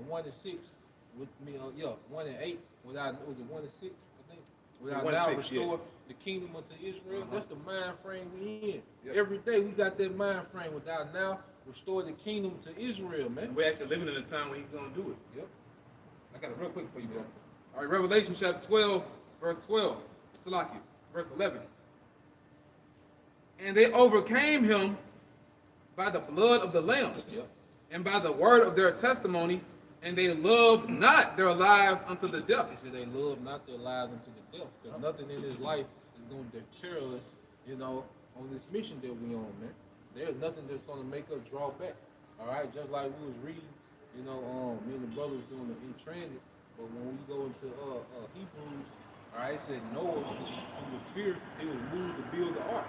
1:6 with me, 1:8. Without, was it 1:6? I think. Without now 1:6, restore the kingdom unto Israel. That's the mind frame we in. Yep. Every day we got that mind frame. Without now restore the kingdom to Israel, man. And we're actually living in a time when he's going to do it. Yep. I got it real quick for you, bro. All right, Revelation chapter 12, verse 12. Salakia, verse 11. And they overcame him by the blood of the Lamb, Yep. and by the word of their testimony, and they loved not their lives unto the death. They said they love not their lives unto the death. Because nothing in this life is going to deter us, you know, on this mission that we on, man. There's nothing that's going to make us draw back. All right, just like we was reading, you know, me and the brother was doing it in transit. But when we go into Hebrews, all right, it said Noah, through the fear, he was moved to build the ark.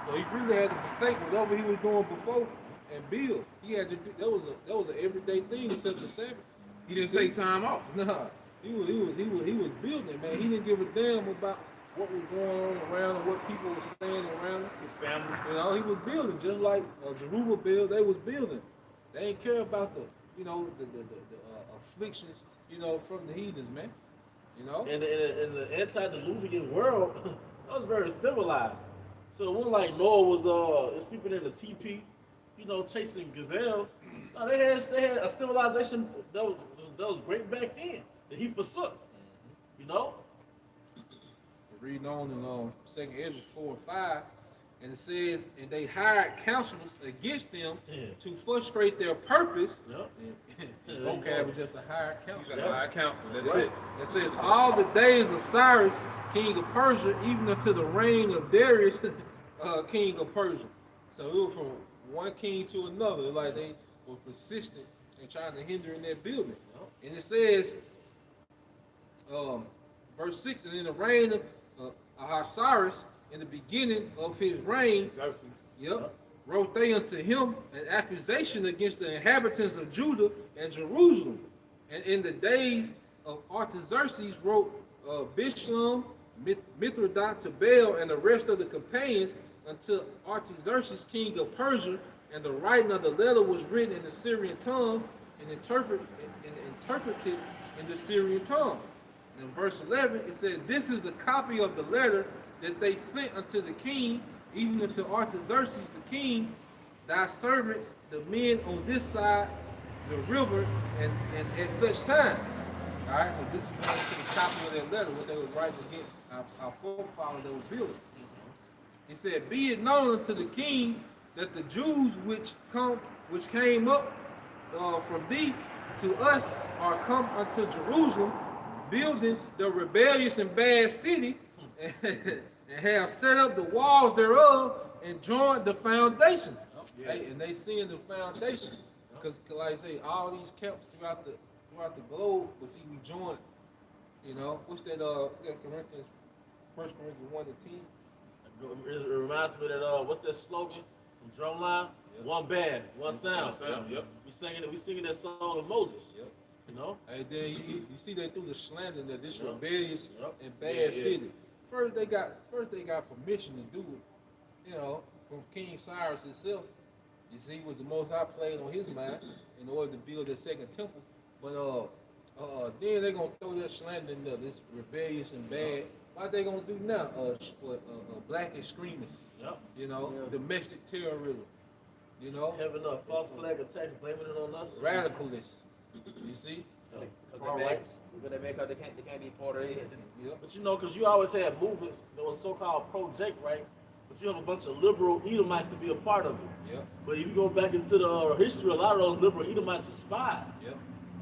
So he really had to forsake whatever he was doing before and build. He had to do that was an everyday thing except the Sabbath. He didn't take time off. Nah, he was building, man. He didn't give a damn about what was going on around and what people were saying around him. His family. You know, he was building just like Zerubbabel. They was building. They didn't care about the afflictions, you know, from the heathens, man. You know. In the antediluvian world, that was very civilized. So it wasn't like Noah was sleeping in a teepee, you know, chasing gazelles. No, they had a civilization that was great back then that he forsook. You know. Reading on in 2nd Ezra 4 and 5, and it says, and they hired counselors against them to frustrate their purpose. Yep. And vocab is just a hired counselor. He's a high counselor. That's Right. it. It says, all the days of Cyrus, king of Persia, even unto the reign of Darius, king of Persia. So it was from one king to another. Like they were persistent in trying to hinder in that building. And it says, verse 6, and in the reign of Ahasuerus, in the beginning of his reign, wrote they unto him an accusation against the inhabitants of Judah and Jerusalem. And in the days of Artaxerxes wrote Bishlam, Mithridates, Tabel, and the rest of the companions until Artaxerxes, king of Persia, and the writing of the letter was written in the Syrian tongue and interpreted in the Syrian tongue. In verse 11, it says, this is a copy of the letter that they sent unto the king, even unto Artaxerxes the king, thy servants, the men on this side, the river, and at such time. All right, so this is going to the copy of that letter, what they were writing against our forefathers that was building. He said, be it known unto the king that the Jews which came up from thee to us are come unto Jerusalem, building the rebellious and bad city, and have set up the walls thereof and joined the foundations. Hey, and they seeing the foundation, because like I say, all these camps throughout the globe, but see, we joined. You know, what's that? Corinthians, 1 Corinthians 1:10. It reminds me that what's that slogan from Drumline? Yep. One band, one sound. Yep. We singing that song of Moses. Yep. You know? And then you see that through the slander that this rebellious and bad Yeah. city. First they got permission to do it, you know, from King Cyrus himself. You see, was the Most High played on his mind in order to build the second temple. But then they gonna throw that slander in there, this rebellious and bad. What they gonna do now? Black extremists. Yep. You know, Yeah. domestic terrorism. You know, Having a false flag attacks, blaming it on us. radicalists. You see? Because they make up, they can't be part of it. Yep. But you know, because you always had movements that was so-called pro-Jake, right? But you have a bunch of liberal Edomites to be a part of it. Yep. But if you go back into the history, a lot of those liberal Edomites were spies. Yep.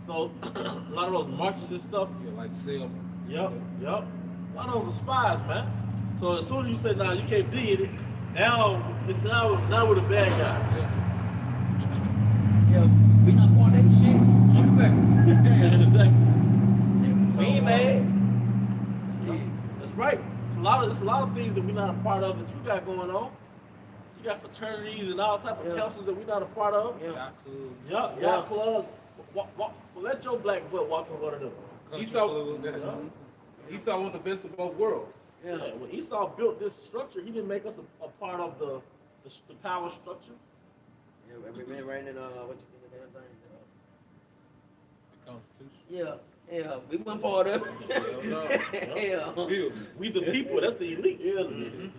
So a lot of those marches and stuff. Yeah, like Selma. Yep. A lot of those are spies, man. So as soon as you say, "Nah, you can't be in it," now we're the bad guys. Yeah, we not part of that shit. Exactly. We ain't mad. That's right. It's a lot of things that we're not a part of that you got going on. You got fraternities and all type of councils that we're not a part of. Yeah. Yup, Yeah. y'all club. Well, let your black butt walk in one of them. Esau want the best of both worlds. Yeah. When Esau built this structure, he didn't make us a part of the power structure. Yeah, we've been writing in what you think of that thing? The Constitution. Yeah, we weren't part of it. Yeah. Feel me. We the people. That's the elites. Go ahead.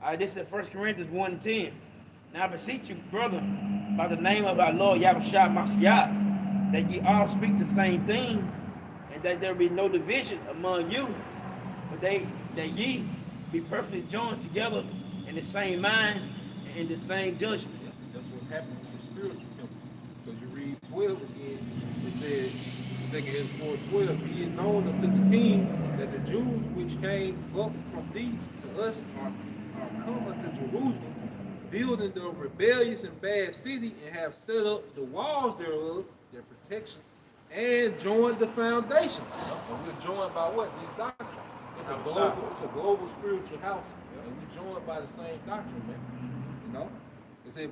All right, this is 1 Corinthians 1:10. Now I beseech you, brother, by the name of our Lord Yahushua Mashiach, that ye all speak the same thing, and that there be no division among you, but that ye be perfectly joined together in the same mind and in the same judgment. Yeah, that's what's happening with the spiritual temple. Because you read 12 again, it says, 2 Ezra 4:12, be it known unto the king that the Jews which came up from thee to us are come unto Jerusalem, building the rebellious and bad city, and have set up the walls thereof, their protection, and joined the foundation. And we're joined by what? These doctrines. It's a global spiritual house, and we're joined by the same doctrine, man. You know? It says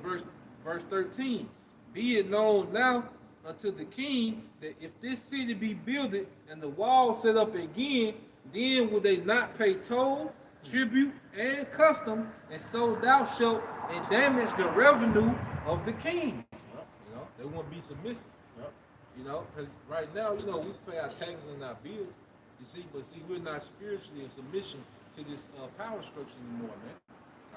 verse 13, be it known now unto the king that if this city be builded and the wall set up again, then will they not pay toll, tribute, and custom, and so thou shalt damage the revenue of the king. You know, they won't be submissive. You know, because right now, you know, we pay our taxes and our bills. You see, but see, we're not spiritually in submission to this power structure anymore, man.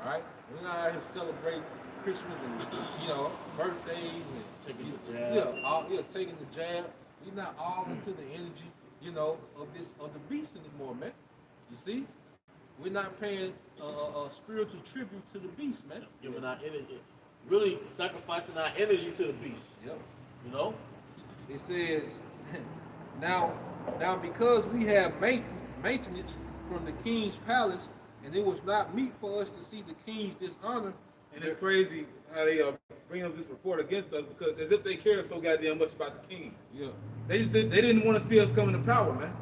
All right, we're not out here celebrating Christmas and you know birthdays and Taking the jab. taking the jab. We're not all into the energy, you know, of the beast anymore, man. You see, we're not paying a spiritual tribute to the beast, man. Giving our energy, really sacrificing our energy to the beast. Yep. You know? It says, now because we have maintenance from the king's palace, and it was not meet for us to see the king's dishonor. And it's crazy how they bring up this report against us because as if they care so goddamn much about the king. Yeah. They didn't want to see us coming to power, man.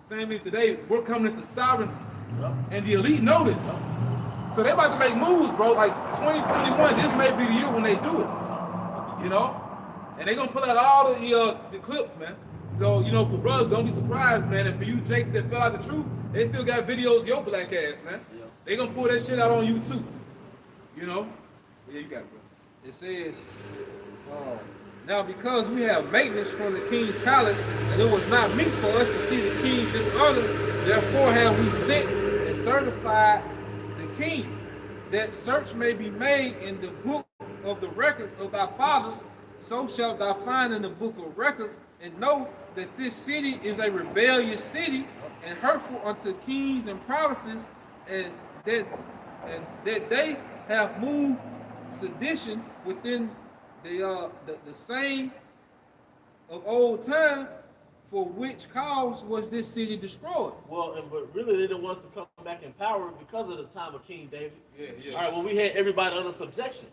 Same thing today. We're coming into sovereignty, and the elite know this. So they about to make moves, bro. Like 2021, this may be the year when they do it. You know, and they gonna pull out all the clips, man. So you know, for brothers, don't be surprised, man. And for you Jakes that fell out the truth, they still got videos of your black ass, man. Yeah. They gonna pull that shit out on you too. You know? Yeah, you got it, bro. It says, now because we have maintenance from the king's palace, and it was not meet for us to see the king's dishonor, therefore have we sent and certified the king, that search may be made in the book of the records of thy fathers, so shalt thou find in the book of records, and know that this city is a rebellious city, and hurtful unto kings and provinces, and that and that they have moved sedition within the same of old time, for which cause was this city destroyed. Well, but really they didn't want us to come back in power because of the time of King David. Yeah. All right, well, we had everybody under subjection.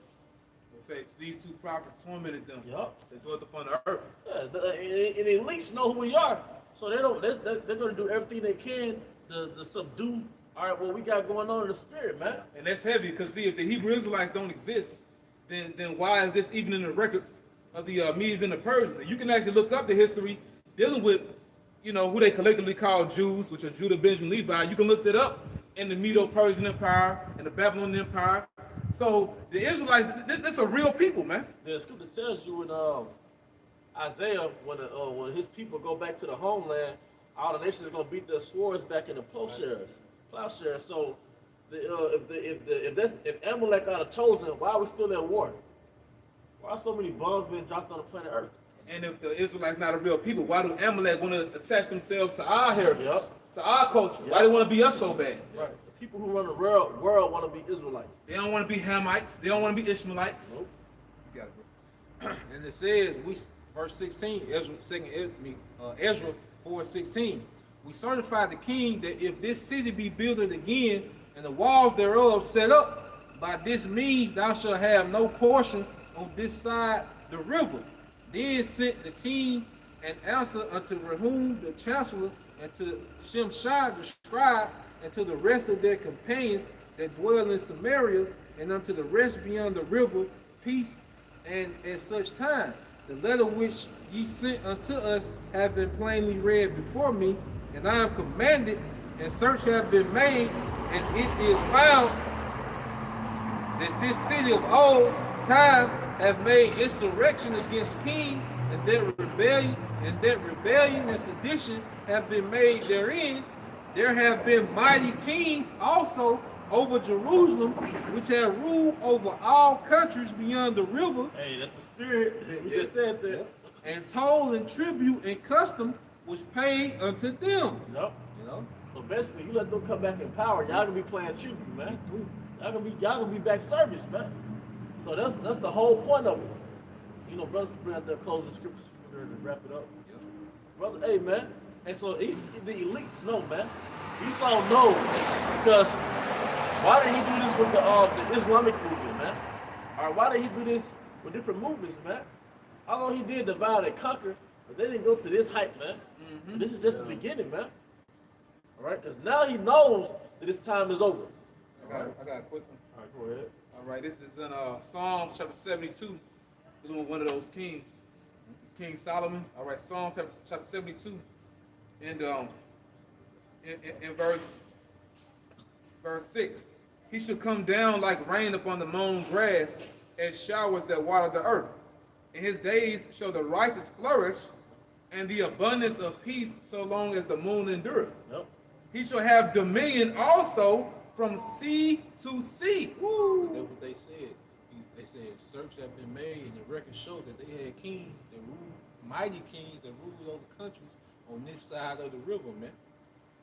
It says these two prophets tormented them. Yup. They dwelt upon the earth. Yeah, and the elites know who we are, so they're going to do everything they can to subdue. All right, what we got going on in the spirit, man. And that's heavy, because see, if the Hebrew Israelites don't exist, then why is this even in the records of the Medes and the Persians? You can actually look up the history dealing with, who they collectively call Jews, which are Judah, Benjamin, Levi. You can look that up in the Medo-Persian Empire and the Babylonian Empire. So the Israelites, this are real people, man. The scripture tells you in Isaiah, when his people go back to the homeland, all the nations are going to beat their swords back into plowshares. So if Amalek are the chosen, why are we still at war? Why are so many bombs being dropped on the planet Earth? And if the Israelites not a real people, why do Amalek want to attach themselves to our heritage, Yep. to our culture? Yep. Why do they want to be us so bad? Right. The people who run the world want to be Israelites. They don't want to be Hamites. They don't want to be Ishmaelites. Nope. You got it, bro. And it says, verse 16, Ezra 4:16, we certify the king that if this city be builded again, and the walls thereof set up, by this means thou shalt have no portion on this side the river. Then sent the king an answer unto Rehum the chancellor, and to Shimshai the scribe, and to the rest of their companions that dwell in Samaria, and unto the rest beyond the river, peace and at such time. The letter which ye sent unto us have been plainly read before me, and I am commanded, and search have been made, and it is found that this city of old time have made insurrection against king, and that rebellion and sedition have been made therein. There have been mighty kings also over Jerusalem, which have ruled over all countries beyond the river, Hey, that's the spirit. We just said that. and toll and tribute and custom was paid unto them. Yep. You know, So basically, you let them come back in power, y'all gonna be playing tribute, man. Y'all gonna be back service, man. So that's the whole point of it. Brothers can bring out their closing scriptures for to wrap it up. Brother, hey man. And so the elites know, man. Esau knows, because why did he do this with the Islamic movement, man? Or why did he do this with different movements, man? Although he did divide and conquer, but they didn't go to this height, man. And this is just the beginning, man. All right, because now he knows that his time is over. I got a quick one. All right, go ahead. All right, this is in Psalms chapter 72, dealing with one of those kings. It's King Solomon. All right, Psalms chapter 72, and in verse 6, he shall come down like rain upon the mown grass, as showers that water the earth. In his days shall the righteous flourish, and the abundance of peace so long as the moon endureth. Yep. He shall have dominion also from sea to sea. Woo. That's what they said. They said search have been made, and the records show that they had kings that ruled, mighty kings that ruled over countries on this side of the river, man.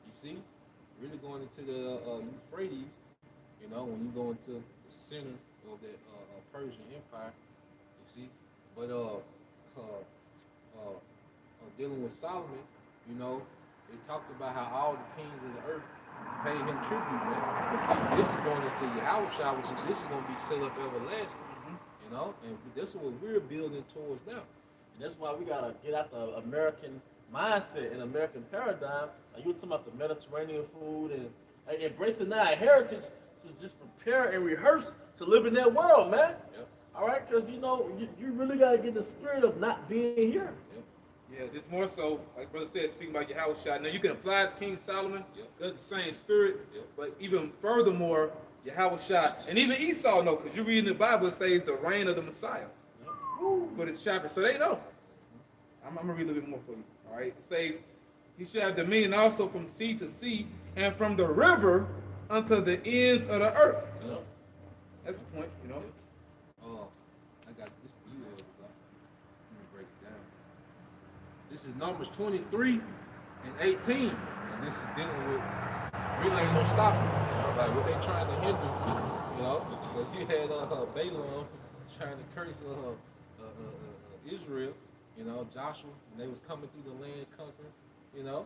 You see, really going into the Euphrates. When you go into the center of that Persian Empire, you see. But dealing with Solomon, they talked about how all the kings of the earth paid him tribute, man. But see, this is going into Yahushua, which this is going to be set up everlasting, and this is what we're building towards now. And that's why we gotta get out the American mindset and American paradigm. You were talking about the Mediterranean food and embracing our heritage to just prepare and rehearse to live in that world, man. Yep. All right, because you really gotta get the spirit of not being here. Yep. Yeah, this more so, like brother said, speaking about Yahushua. Now you can apply it to King Solomon, Yep. that's the same spirit, Yep. but even furthermore, Yahushua, and even Esau know, because you read in the Bible, it says the reign of the Messiah for this chapter, so they know. I'm gonna read a little bit more for you. All right, it says, he shall have dominion also from sea to sea, and from the river unto the ends of the earth. Yep. That's the point, I got this for you, Elvis. Let me break it down. This is Numbers 23 and 18, and this is dealing with really ain't no stopping. like what they trying to hinder, you know, because you had Balaam trying to curse Israel, you know, Joshua, and they was coming through the land conquering, you know,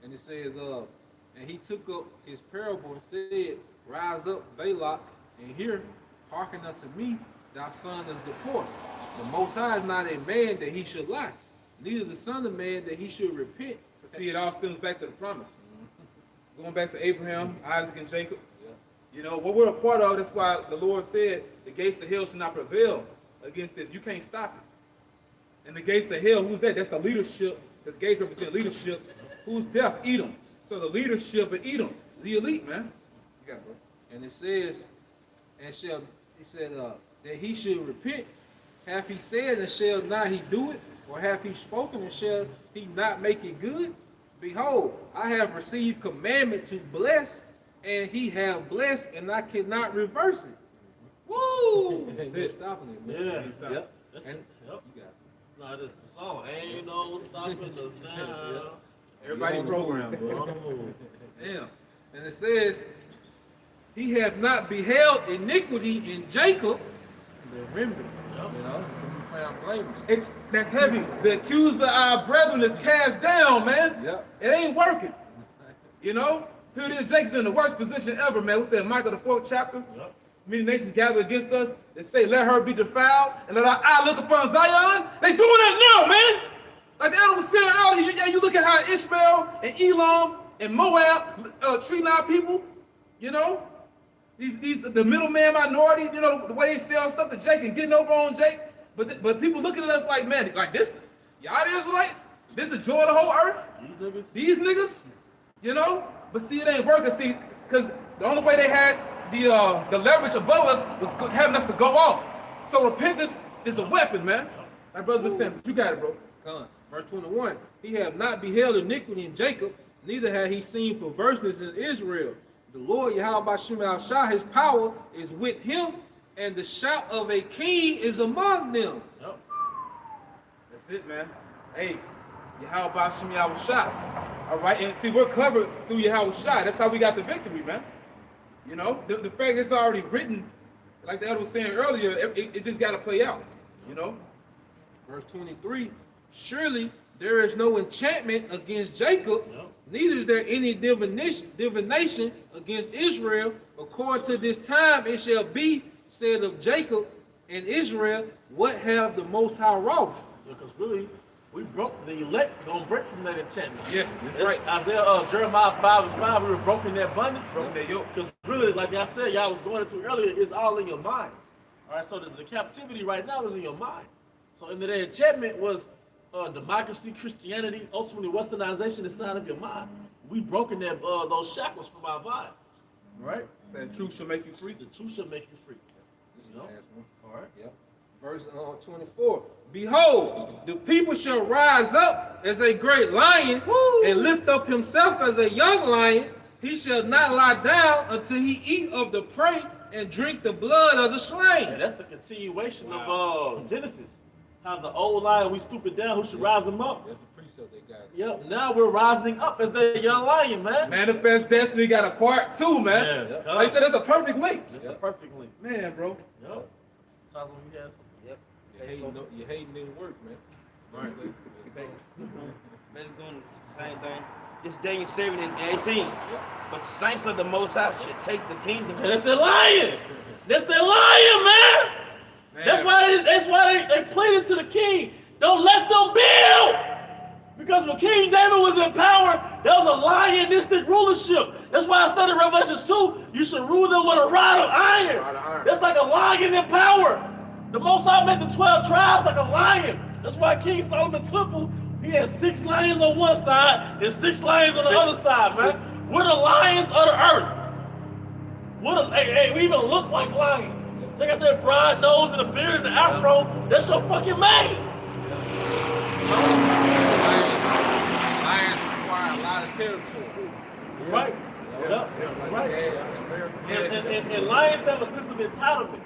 and it says, and he took up his parable and said, rise up, Balak, and hear, hearken unto me, thou son of Zippor. The Most High is not a man that he should lie, neither the son of man that he should repent. See, it all stems back to the promise. Going back to Abraham, Isaac, and Jacob. You know, what we're a part of, that's why the Lord said the gates of hell should not prevail against this. You can't stop it. And the gates of hell, who's that? That's the leadership, because gates represent leadership. Who's deaf? Edom. So the leadership of Edom, the elite, man. You got it, bro. And it says, he said that he should repent. Hath he said, and shall not he do it? Or hath he spoken, and shall he not make it good? Behold, I have received commandment to bless, and he have blessed, and I cannot reverse it. Woo! That's Ain't it. stopping it, man. Yeah. Yep. That's And yep. you got it. No, that's the song. Ain't no stopping us now. Everybody on the programmed, move. bro. On the move. Damn. And it says, he hath not beheld iniquity in Jacob, remember, Yep. you know, can be found blameless. That's heavy. The accuser of our brethren is cast down, man. Yep. It ain't working. You know? Here it is, Jacob's in the worst position ever, man. What's that, Micah, the 4th chapter? Yep. Many nations gather against us and say, let her be defiled, and let our eye look upon Zion. They doing that now, man. Like the elder was saying earlier, you look at how Ishmael and Elam and Moab treating our people, you know? These the middleman minority, you know, the way they sell stuff to Jake and getting over on Jake. But people looking at us like, man, like this, y'all the Israelites, this the joy of the whole earth. These niggas, you know? But see, it ain't working. See, because the only way they had the leverage above us was having us to go off. So repentance is a weapon, man. Like brother's been saying, but you got it, bro. Come on. Verse 21, he have not beheld iniquity in Jacob, neither had he seen perverseness in Israel. The Lord Yahweh Shem Shah, his power is with him, and the shout of a king is among them. Yep. That's it, man. Hey, Yahweh Shem Shah. All right, and see, we're covered through Yahweh Shah. That's how we got the victory, man. You know, the fact it's already written, like the elder was saying earlier, it just got to play out, you know? Verse 23, surely there is no enchantment against Jacob, Yep. neither is there any divination against Israel. According to this time it shall be said of Jacob and Israel, what have the Most High wrought? Because really, we broke the elect, gonna break from that enchantment. Yeah, that's right. Isaiah, Jeremiah 5:5, we were broken that bondage. Broken that yoke. Because really, like I said, y'all was going into earlier, it's all in your mind. All right, so the captivity right now is in your mind. So in the enchantment was democracy, Christianity, ultimately westernization inside of your mind. We broken that those shackles from our mind. Right? And truth shall make you free. The truth shall make you free. This is You know? the last one. All right. Yep. Verse 24. Behold, the people shall rise up as a great lion and lift up himself as a young lion. He shall not lie down until he eat of the prey and drink the blood of the slain. Yeah, that's the continuation of Genesis. How's the old lion, we stoop it down, who should rise him up? That's the precept they got. Yep, now we're rising up as the young lion, man. Manifest Destiny got a part 2, man. Yeah. Like I said, that's a perfect link. That's a perfect link. Man, bro. Yep. Times when we had some. Yep. You hating didn't work, man. Right. Let's go on the same thing. This Daniel 7 and 18. But the saints of the Most High should take the kingdom. And that's the lion. That's the lion, man. Man. That's why they pleaded to the king. Don't let them build. Because when King David was in power, there was a lionistic rulership. That's why I said in Revelations 2, you should rule them with a rod of iron. Rod of iron. That's like a lion in power. The Most High made the 12 tribes like a lion. That's why King Solomon Temple, he had 6 lions on one side and 6 lions on the other side, man. We're the lions of the earth. Hey, we even look like lions. Check out that broad nose and the beard and the afro. That's your fucking mane. Lions require a lot of territory. That's right. Yep. That's right. And lions have a sense of entitlement.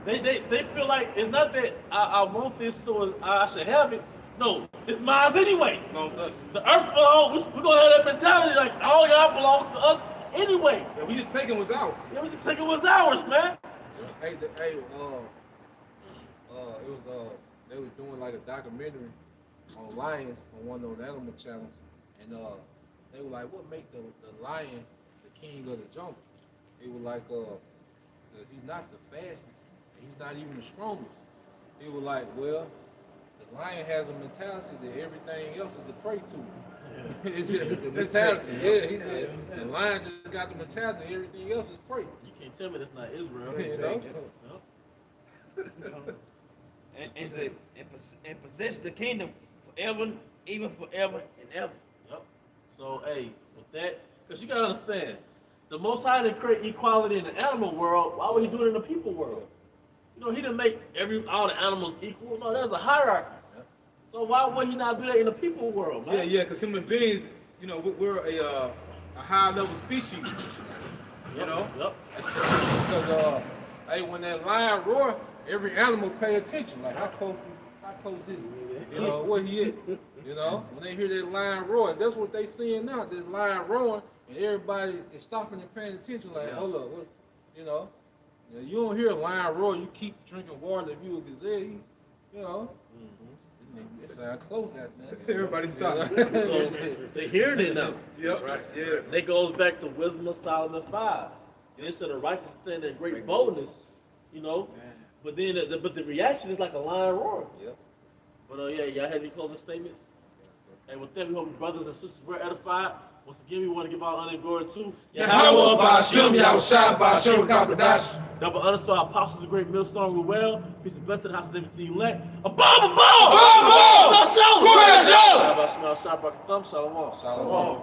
They feel like it's not that I want this so I should have it. No, it's mine anyway. Belongs to us. The earth belongs. We're gonna have that mentality like all y'all belong to us anyway. Yeah, we just taking what's ours. Yeah, we just thinking what's ours, man. Hey, it was they was doing like a documentary on lions on one of those animal channels, and they were like, what make the lion the king of the jungle? It was like, because he's not the fastest, he's not even the strongest. It was like, well, the lion has a mentality that everything else is a prey to. It's the mentality. Yeah, he said the lion just got the mentality, everything else is prey. You can't tell me that's not Israel. You know? And possess the kingdom forever, even forever and ever. Yep. So, hey, with that, because you got to understand, the Most High didn't create equality in the animal world. Why would he do it in the people world? You know, he didn't make all the animals equal. No, there's a hierarchy. Yep. So why would he not do that in the people world, man? Yeah, because human beings, you know, we're a high level species. You know? Yep. Because hey, when that lion roar, every animal pay attention. Like how close is he? You know what he is. You know, when they hear that lion roar, that's what they seeing now. This lion roaring, and everybody is stopping and paying attention. Like, hold up, what? You know, you don't hear a lion roar. You keep drinking water. If you a gazelle, you know. It sound close, man. Everybody stop. So they hearing it now. Yep. Right. Yeah. That goes back to Wisdom of Solomon 5. It said the righteous stand in great boldness, you know. But then, the reaction is like a lion roar. Yep. But yeah, y'all had any closing statements? And with that, we hope you brothers and sisters were edified. Once again, we want to give our honor and glory to Yahweh Ba'Shem, Yahushua Ba'Shem, Kakadash. double honor to our apostles, the great millstone, we well. Peace and blessing, house of everything you lack. A bomb! Shalom. Shalom! Shalom!